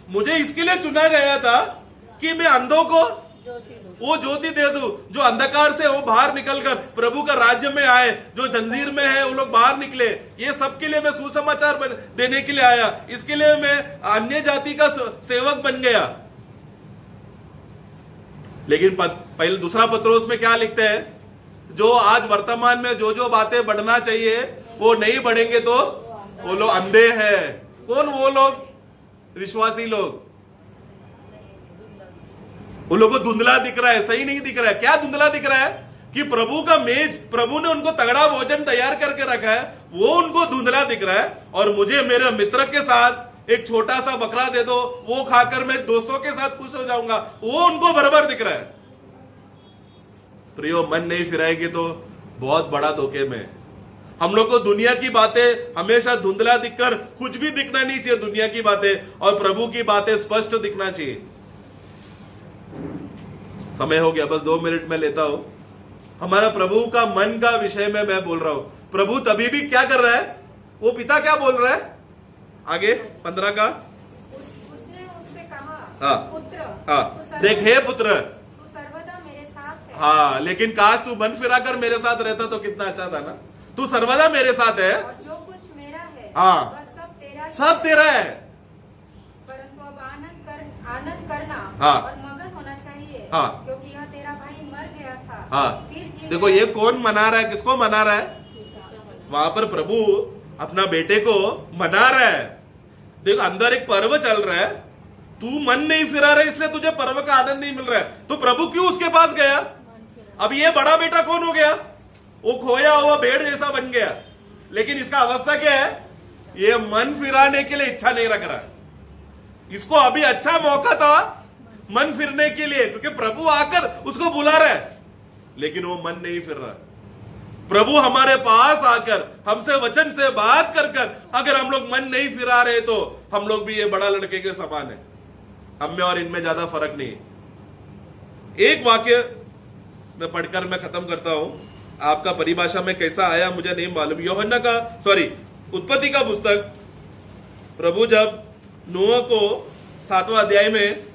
मुझे इसके लिए चुना गया था कि मैं अंधों को वो ज्योति दे दूं, जो अंधकार से वो बाहर निकलकर प्रभु का राज्य में आए, जो जंजीर में है वो लोग बाहर निकले। ये सबके लिए मैं सुसमाचार देने के लिए आया, इसके लिए मैं अन्य जाति का सेवक बन गया। लेकिन पहले दूसरा पत्रोस में क्या लिखते हैं, जो आज वर्तमान में जो जो बातें बढ़ना चाहिए वो नहीं बढ़ेंगे तो वो लोग अंधे हैं। कौन वो लोग? विश्वासी लोग। उन लोगों को धुंधला दिख रहा है, सही नहीं दिख रहा है। क्या धुंधला दिख रहा है? कि प्रभु का मेज, प्रभु ने उनको तगड़ा भोजन तैयार करके रखा है, वो उनको धुंधला दिख रहा है। और मुझे मेरे मित्र के साथ एक छोटा सा बकरा दे दो, वो खाकर मैं दोस्तों के साथ खुश हो जाऊंगा, वो उनको बराबर दिख रहा है। प्रियो, मन नहीं फिराएंगे तो बहुत बड़ा धोखे में। हम लोग को दुनिया की बातें हमेशा धुंधला दिखकर कुछ भी दिखना नहीं चाहिए दुनिया की बातें, और प्रभु की बातें स्पष्ट दिखना चाहिए। समय हो गया, बस 2 मिनट में लेता हूं। हमारा प्रभु का मन का विषय में मैं बोल रहा हूं। प्रभु तभी भी क्या कर रहा है? वो पिता क्या बोल रहा है? आगे 15 का उसने उससे कहा, हाँ, पुत्र, हाँ, देख हे पुत्र, तू सर्वदा मेरे साथ है। हाँ, लेकिन काश तू मन फिराकर मेरे साथ रहता तो कितना अच्छा था ना। तू सर्वदा मेरे साथ है, और जो कुछ मेरा है हाँ, वह सब तेरा है। परंतु अब आनंद करना हाँ, और मगन होना चाहिए, हाँ, क्योंकि यह तेरा भाई मर गया था, हाँ। फिर जी देखो ये कौन मना रहा है, किसको मना रहा है? वहां पर प्रभु अपना बेटे को मना रहा है। देखो अंदर एक पर्व चल रहा है, तू मन नहीं फिरा रहा है इसलिए तुझे पर्व का आनंद नहीं मिल रहा है, तो प्रभु क्यों उसके पास गया? अब ये बड़ा बेटा कौन हो गया? वो खोया हुआ भेड़ जैसा बन गया। लेकिन इसका अवस्था क्या है? ये मन फिराने के लिए इच्छा नहीं रख रहा है। इसको अभी अच्छा मौका था मन फिरने के लिए, क्योंकि प्रभु आकर उसको बुला रहा है, लेकिन वो मन नहीं फिर रहा है। प्रभु हमारे पास आकर हमसे वचन से बात कर कर अगर हम लोग मन नहीं फिरा रहे तो हम लोग भी ये बड़ा लड़के के समान है। हम में और इनमें ज्यादा फर्क नहीं है। एक वाक्य मैं पढ़कर मैं खत्म करता हूं। आपका परिभाषा में कैसा आया मुझे नहीं मालूम। उत्पत्ति का पुस्तक, प्रभु जब नूह को 7वां अध्याय में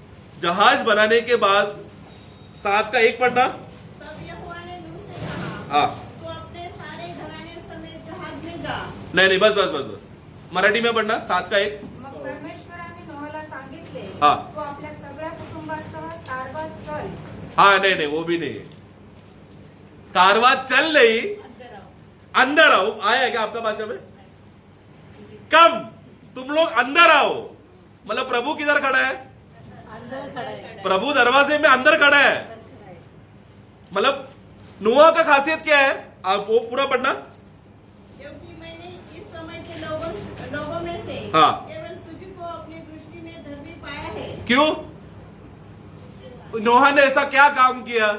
जहाज बनाने के बाद 7 का 1 पढ़ना। तब यहोवा ने नूह से कहा, हाँ, तो अपने सारे घराने समेत जहाज में जा। नहीं बस मराठी में पढ़ना 7 का 1। मग परमेश्वराने नोहाला सांगितले, हाँ, तू आपल्या सगळ्या कुटुंबासह तारवात चल। हाँ, नहीं वो भी नहीं है। कारवां चल नहीं, अंदर आओ। आया क्या आपका भाषा में? कम, तुम लोग अंदर आओ। मतलब प्रभु किधर खड़ा है? अंदर खड़ा है। प्रभु दरवाजे में अंदर खड़ा है। मतलब नूह का खासियत क्या है? आप वो पूरा पढ़ना। क्योंकि मैंने इस समय के लोगों में से हाँ, केवल तुझको अपनी दृष्टि में धर्मी पाया है। क्यों? नोहा ने ऐसा क्या काम किया?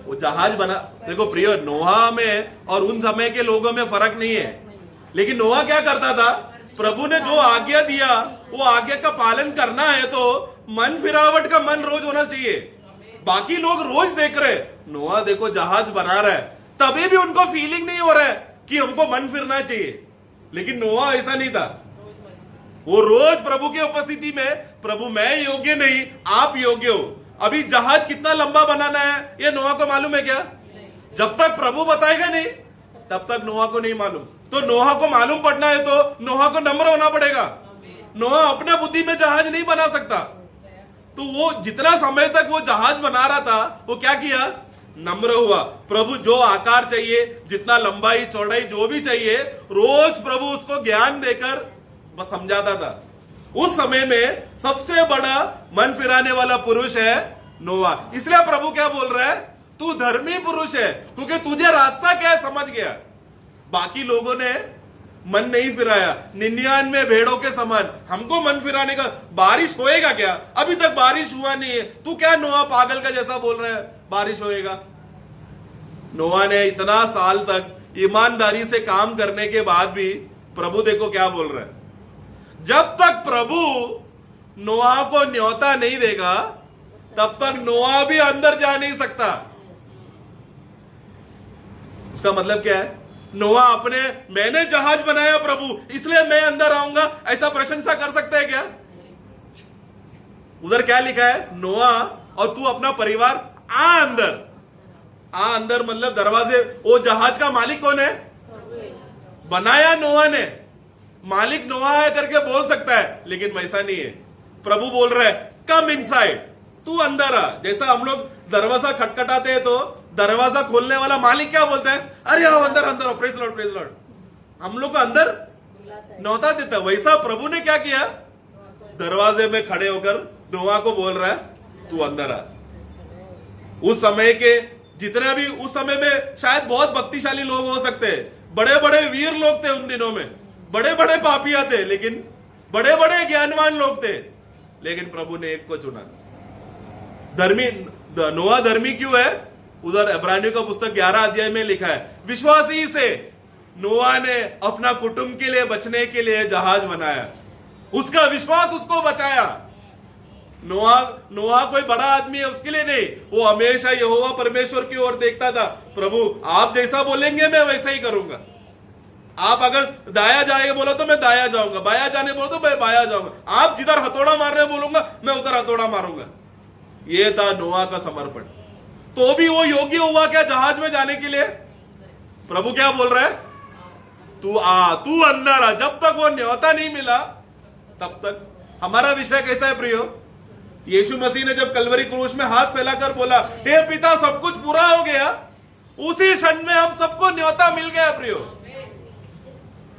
वो जहाज बना। देखो प्रियो, नोहा में और उन समय के लोगों में फर्क नहीं है, लेकिन नोहा क्या करता था? प्रभु ने जो आज्ञा दिया वो आज्ञा का पालन करना है तो मन फिरावट का मन रोज होना चाहिए। बाकी लोग रोज देख रहे, नोहा देखो जहाज बना रहा है, तभी भी उनको फीलिंग नहीं हो रहा है कि हमको मन फिरना चाहिए। लेकिन नोहा ऐसा नहीं था। वो रोज प्रभु की उपस्थिति में, प्रभु मैं योग्य नहीं, आप योग्य हो। अभी जहाज कितना लंबा बनाना है ये नोहा को मालूम है क्या? जब तक प्रभु बताएगा नहीं तब तक नोहा को नहीं मालूम। तो नोहा को मालूम पड़ना है तो नोहा को नम्र होना पड़ेगा। नोहा अपने बुद्धि में जहाज नहीं बना सकता। तो वो जितना समय तक वो जहाज बना रहा था वो क्या किया? नम्र हुआ। प्रभु जो आकार चाहिए, जितना लंबाई चौड़ाई जो भी चाहिए, रोज प्रभु उसको ज्ञान देकर बस समझाता था। उस समय में सबसे बड़ा मन फिराने वाला पुरुष है नोहा। इसलिए प्रभु क्या बोल रहा है? तू धर्मी पुरुष है, क्योंकि तुझे रास्ता क्या है समझ गया। बाकी लोगों ने मन नहीं फिराया, 99 भेड़ों के समान। हमको मन फिराने का, बारिश होएगा क्या? अभी तक बारिश हुआ नहीं है, तू क्या नोहा पागल का जैसा बोल रहा है बारिश होएगा? नोहा ने इतना साल तक ईमानदारी से काम करने के बाद भी प्रभु देखो क्या बोल रहा है। जब तक प्रभु नोहा को न्योता नहीं देगा तब तक नोहा भी अंदर जा नहीं सकता। उसका मतलब क्या है? नोहा अपने, मैंने जहाज बनाया प्रभु इसलिए मैं अंदर आऊंगा, ऐसा प्रशंसा कर सकता है क्या? उधर क्या लिखा है? नोहा और तू अपना परिवार आ अंदर। आ अंदर मतलब दरवाजे। वो जहाज का मालिक कौन है? बनाया नोहा ने। मालिक नोहा है करके बोल सकता है, लेकिन वैसा नहीं है। प्रभु बोल रहा है कम इनसाइड। तू अंदर आ। जैसा हम लोग दरवाजा खटखटाते हैं तो दरवाजा खोलने वाला मालिक क्या बोलता है, अरे आओ अंदर अंदर, प्रेज लॉर्ड प्रेज लॉर्ड, हम लोग को अंदर न्योता देता है। वैसा प्रभु ने क्या किया, दरवाजे में खड़े होकर नोआ को बोल रहा है तू अंदर आ। उस समय के जितने भी उस समय में शायद बहुत भक्तिशाली लोग हो सकते हैं, बड़े बड़े वीर लोग थे उन दिनों में, बड़े बड़े पापिया थे, लेकिन बड़े बड़े ज्ञानवान लोग थे, लेकिन प्रभु ने एक को चुना। धर्मी नोआ धर्मी क्यों है, उधर इब्रानियों का पुस्तक 11 अध्याय में लिखा है, विश्वासी से नोआ ने अपना कुटुंब के लिए बचने के लिए जहाज बनाया, उसका विश्वास उसको बचाया। नोआ कोई बड़ा आदमी है उसके लिए नहीं, वो हमेशा यहोवा परमेश्वर की ओर देखता था, प्रभु आप जैसा बोलेंगे मैं वैसा ही करूंगा, आप अगर दाया जाएगा बोलो तो मैं दाया जाऊंगा, बाया जाने बोलो तो मैं बाया जाऊंगा, आप जिधर हथौड़ा मारने बोलूंगा मैं उधर हथौड़ा मारूंगा। ये था नोआ का समर्पण। तो भी वो योग्य हुआ क्या जहाज में जाने के लिए? प्रभु क्या बोल रहा है, तू आ, तू अंदर आ। जब तक वो न्योता नहीं मिला तब तक। हमारा विषय कैसा है प्रियो, यीशु मसीह ने जब कलवरी क्रूस में हाथ फैलाकर बोला हे पिता सब कुछ पूरा हो गया, उसी क्षण में हम सबको न्योता मिल गया प्रियो।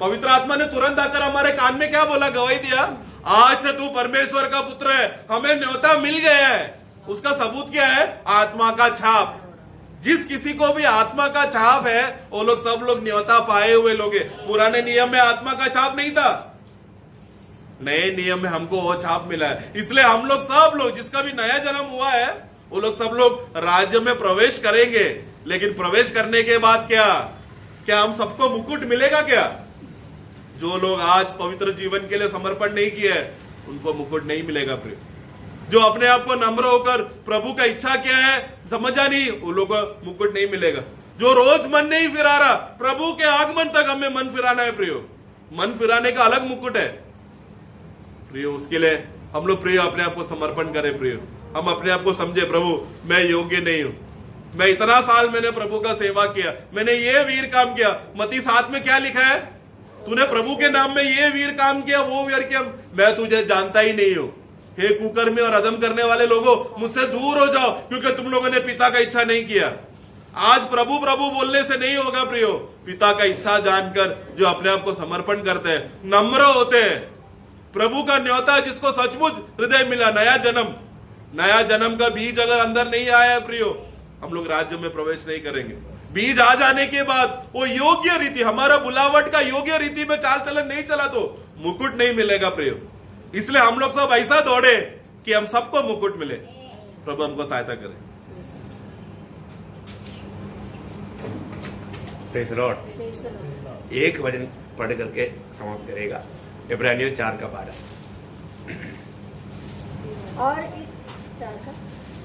पवित्र आत्मा ने तुरंत आकर हमारे कान में क्या बोला, गवाही दिया, आज से तू परमेश्वर का पुत्र है, हमें न्योता मिल गया है। उसका सबूत क्या है, आत्मा का छाप। जिस किसी को भी आत्मा का छाप है वो लोग सब लोग न्योता पाए हुए लोग हैं। पुराने नियम में आत्मा का छाप नहीं था, नए नियम में हमको वो छाप मिला है। इसलिए हम लोग सब लोग जिसका भी नया जन्म हुआ है वो लोग सब लोग राज्य में प्रवेश करेंगे। लेकिन प्रवेश करने के बाद क्या हम सबको मुकुट मिलेगा क्या? जो लोग आज पवित्र जीवन के लिए समर्पण नहीं किया है उनको मुकुट नहीं मिलेगा प्रिय। जो अपने आप को नम्र होकर प्रभु का इच्छा क्या है समझा नहीं, उन लोगों को मुकुट नहीं मिलेगा। जो रोज मन नहीं फिरा रहा, प्रभु के आगमन तक हमें मन फिराना है प्रियो। मन फिराने का अलग मुकुट है प्रियो। उसके लिए हम लोग प्रियो अपने आप को समर्पण करें प्रियो। हम अपने आप को समझे, प्रभु मैं योग्य नहीं हूं, मैं इतना साल मैंने प्रभु का सेवा किया, मैंने ये वीर काम किया। मत्ती 7 में क्या लिखा है, तूने प्रभु के नाम में ये वीर काम किया, वो वीर किया, मैं तुझे जानता ही नहीं हूं। हे कुकर्मी और अधम करने वाले लोगों, मुझसे दूर हो जाओ, क्योंकि तुम लोगों ने पिता का इच्छा नहीं किया। आज प्रभु प्रभु बोलने से नहीं होगा प्रियो। पिता का इच्छा जानकर जो अपने आप को समर्पण करते हैं, नम्र होते हैं, प्रभु का न्योता जिसको सचमुच हृदय मिला, नया जन्म का बीज अगर अंदर नहीं आया है प्रियो, हम लोग राज्य में प्रवेश नहीं करेंगे। बीज आ जाने के बाद वो योग्य रीति, हमारा बुलावट का योग्य रीति में चाल चलन नहीं चला तो मुकुट नहीं मिलेगा प्रियो। इसलिए हम लोग सब ऐसा दौड़े कि हम सबको मुकुट मिले। प्रभु हमको सहायता करे। Praise Lord. एक वचन पढ़ करके समाप्त करेगा, इब्रानियों 4:12। और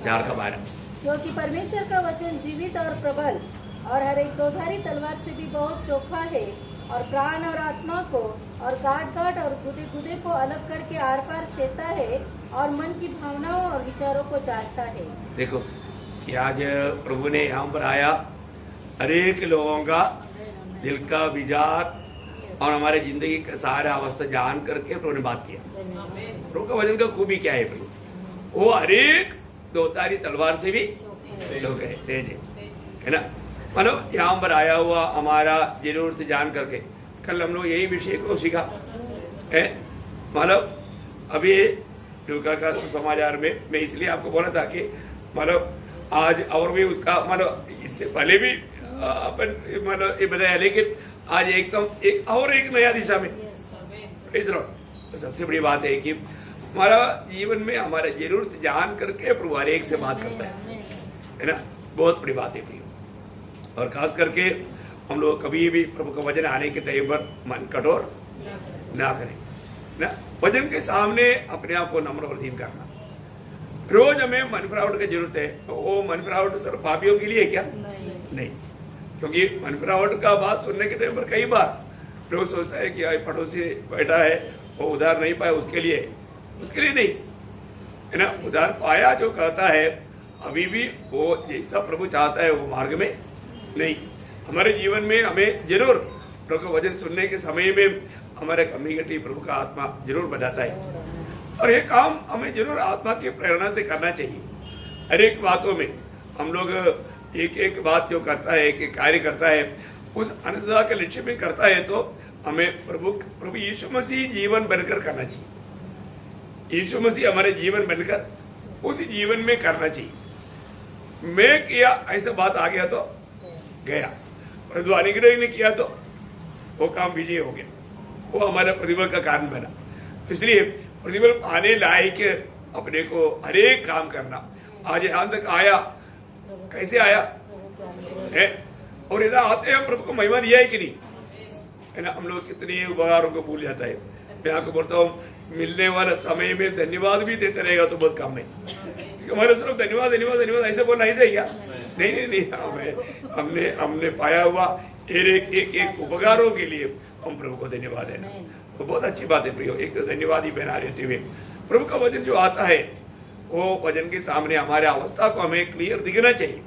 4:12। क्योंकि परमेश्वर का वचन जीवित और प्रबल और हर एक दोधारी तलवार से भी बहुत चोखा है, और प्राण और आत्मा को और गांठ और गुदे को अलग करके आर पार छेदता है, और मन की भावनाओं और विचारों को जांचता है। देखो कि आज प्रभु ने यहाँ पर आया, हरेक लोगों का दिल का विचार और हमारे जिंदगी का सारा अवस्था जान करके प्रभु ने बात किया। प्रभु का वचन का खूबी क्या है प्रभु, वो हरेक दोधारी तलवार से भी चौके तेज है ना। मतलब यहाँ पर आया हुआ हमारा जरूरत जान करके, कल हम लोग यही विषय को सीखा है। मतलब अभी लूका का समाचार में मैं इसलिए आपको बोला था कि मतलब आज और भी उसका मतलब इससे पहले भी अपन मतलब ये बताया, लेकिन आज एकदम एक नया दिशा में। तो सबसे बड़ी बात है कि हमारा जीवन में हमारा जरूरत जान करके प्रभु हर एक से बात करता है ना। बहुत बड़ी बात है प्रिय। और खास करके हम लोग कभी भी प्रभु का वचन आने के टाइम पर मन कठोर ना करें ना। वचन के सामने अपने आप को नम्र और दीन करना। रोज हमें मन फिरावट की जरूरत है, तो वो मन फिरावट सिर्फ पापियों के लिए क्या? नहीं। क्योंकि मन फिरावट का बात सुनने के टाइम पर कई बार लोग सोचता है कि पड़ोसी बैठा है वो उधार नहीं पाया, उसके लिए नहीं है ना। उधार पाया जो कहता है अभी भी वो जैसा प्रभु चाहता है वो मार्ग में नहीं। हमारे जीवन में हमें जरूर प्रभु का वचन सुनने के समय में हमारे कम्युनिटी प्रभु का आत्मा जरूर बताता है, और ये काम हमें जरूर आत्मा की प्रेरणा से करना चाहिए। हर एक बातों में हम लोग एक एक बात जो करता है, एक एक कार्य करता है, उस अनंतता के लक्ष्य में करता है तो हमें प्रभु यीशु मसीह जीवन बनकर करना चाहिए। यीशु मसीह हमारे जीवन बनकर उस जीवन में करना चाहिए। मैं किया ऐसा बात आ गया तो गया, परंतु अनुग्रह ने किया तो वो काम विजय हो गया, वो हमारा प्रतिफल का कारण बना। इसलिए प्रतिफल पाने लायक अपने को हर एक काम करना। आज यहाँ तक आया, कैसे आया है, और इधर आते हैं प्रभु को महिमा दिया है कि नहीं, है ना। हम लोग कितने उपहारों को भूल जाता है। मैं आपको बोलता हूँ, मिलने वाला समय में धन्यवाद भी देते रहेगा तो बहुत कम है। हमारे सिर्फ धन्यवाद धन्यवाद धन्यवाद ऐसे बोलना ऐसे ही क्या? नहीं, हमने पाया हुआ एक उपकारों के लिए हम प्रभु को धन्यवाद देना, तो बहुत अच्छी बात है प्रियो। एक धन्यवाद ही बना रहते हुए प्रभु का वचन जो आता है, वो वचन के सामने हमारे अवस्था को हमें क्लियर दिखना चाहिए।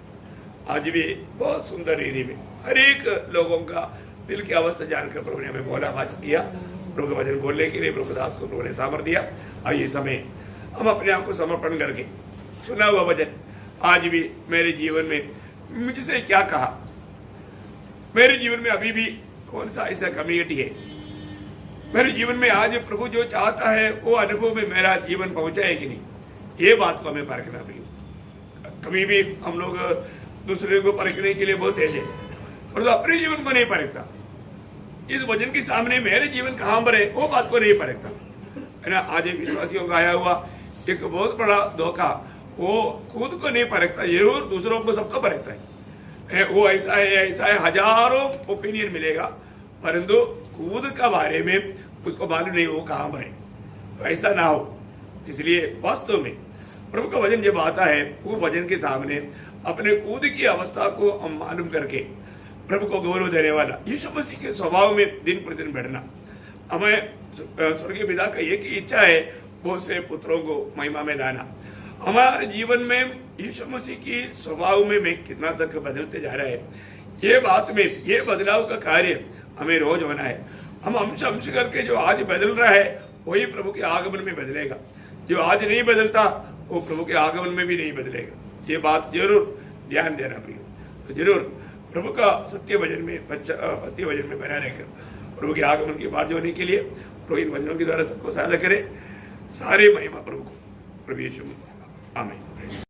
आज भी बहुत सुंदर रीति में हर एक लोगों का दिल की अवस्था जानकर प्रभु ने हमें बोला बात किया। प्रभु का वचन बोलने के लिए प्रभु दास को प्रभु ने सामर्थ्य दिया। आइए समय हम अपने आप को समर्पण करके सुना हुआ वचन आज भी मेरे जीवन में मुझसे क्या कहा, मेरे जीवन में अभी भी कौन सा ऐसा कम्युनिटी है, मेरे जीवन में आज प्रभु जो चाहता है वो अनुभव में मेरा जीवन पहुंचा है कि नहीं, ये बात को हमें परखना पड़ेगा। कभी भी हम लोग दूसरे को परखने के लिए बहुत तेज है, परंतु अपने जीवन को नहीं परखता। इस वचन के सामने मेरे जीवन कहाँ पर है वो बात को नहीं परखता, है ना। आज विश्वासियों का आया हुआ एक बहुत बड़ा धोखा, वो खुद को नहीं परखता, जरूर दूसरों को सबको परखता है। वो ऐसा है, हजारों ओपिनियन मिलेगा, परंतु खुद का बारे में उसको मालूम नहीं वो कहाँ पर है। तो ऐसा ना हो, इसलिए वास्तव में प्रभु का वचन जब आता है, वो वचन के सामने अपने खुद की अवस्था को हम मालूम करके प्रभु को गौरव देने वाला यीशु मसीह के स्वभाव में दिन प्रतिदिन बढ़ना। हमें स्वर्गीय पिता का एक ही इच्छा है, बहुत से पुत्रों को महिमा में लाना। हमारे जीवन में यीशु मसीह की स्वभाव में कितना तक बदलते जा रहा है, ये बात में ये बदलाव का कार्य हमें रोज होना है। हम अंश करके जो आज बदल रहा है वही प्रभु के आगमन में बदलेगा। जो आज नहीं बदलता वो प्रभु के आगमन में भी नहीं बदलेगा। ये बात जरूर ध्यान देना प्रिय। तो जरूर प्रभु का सत्य वचन में बना रहकर प्रभु के आगमन की बात होने के लिए प्रभु इन वचनों के द्वारा सबको सहायता करे। सारे महिमा प्रभु को, प्रभु यीशु में, आमीन।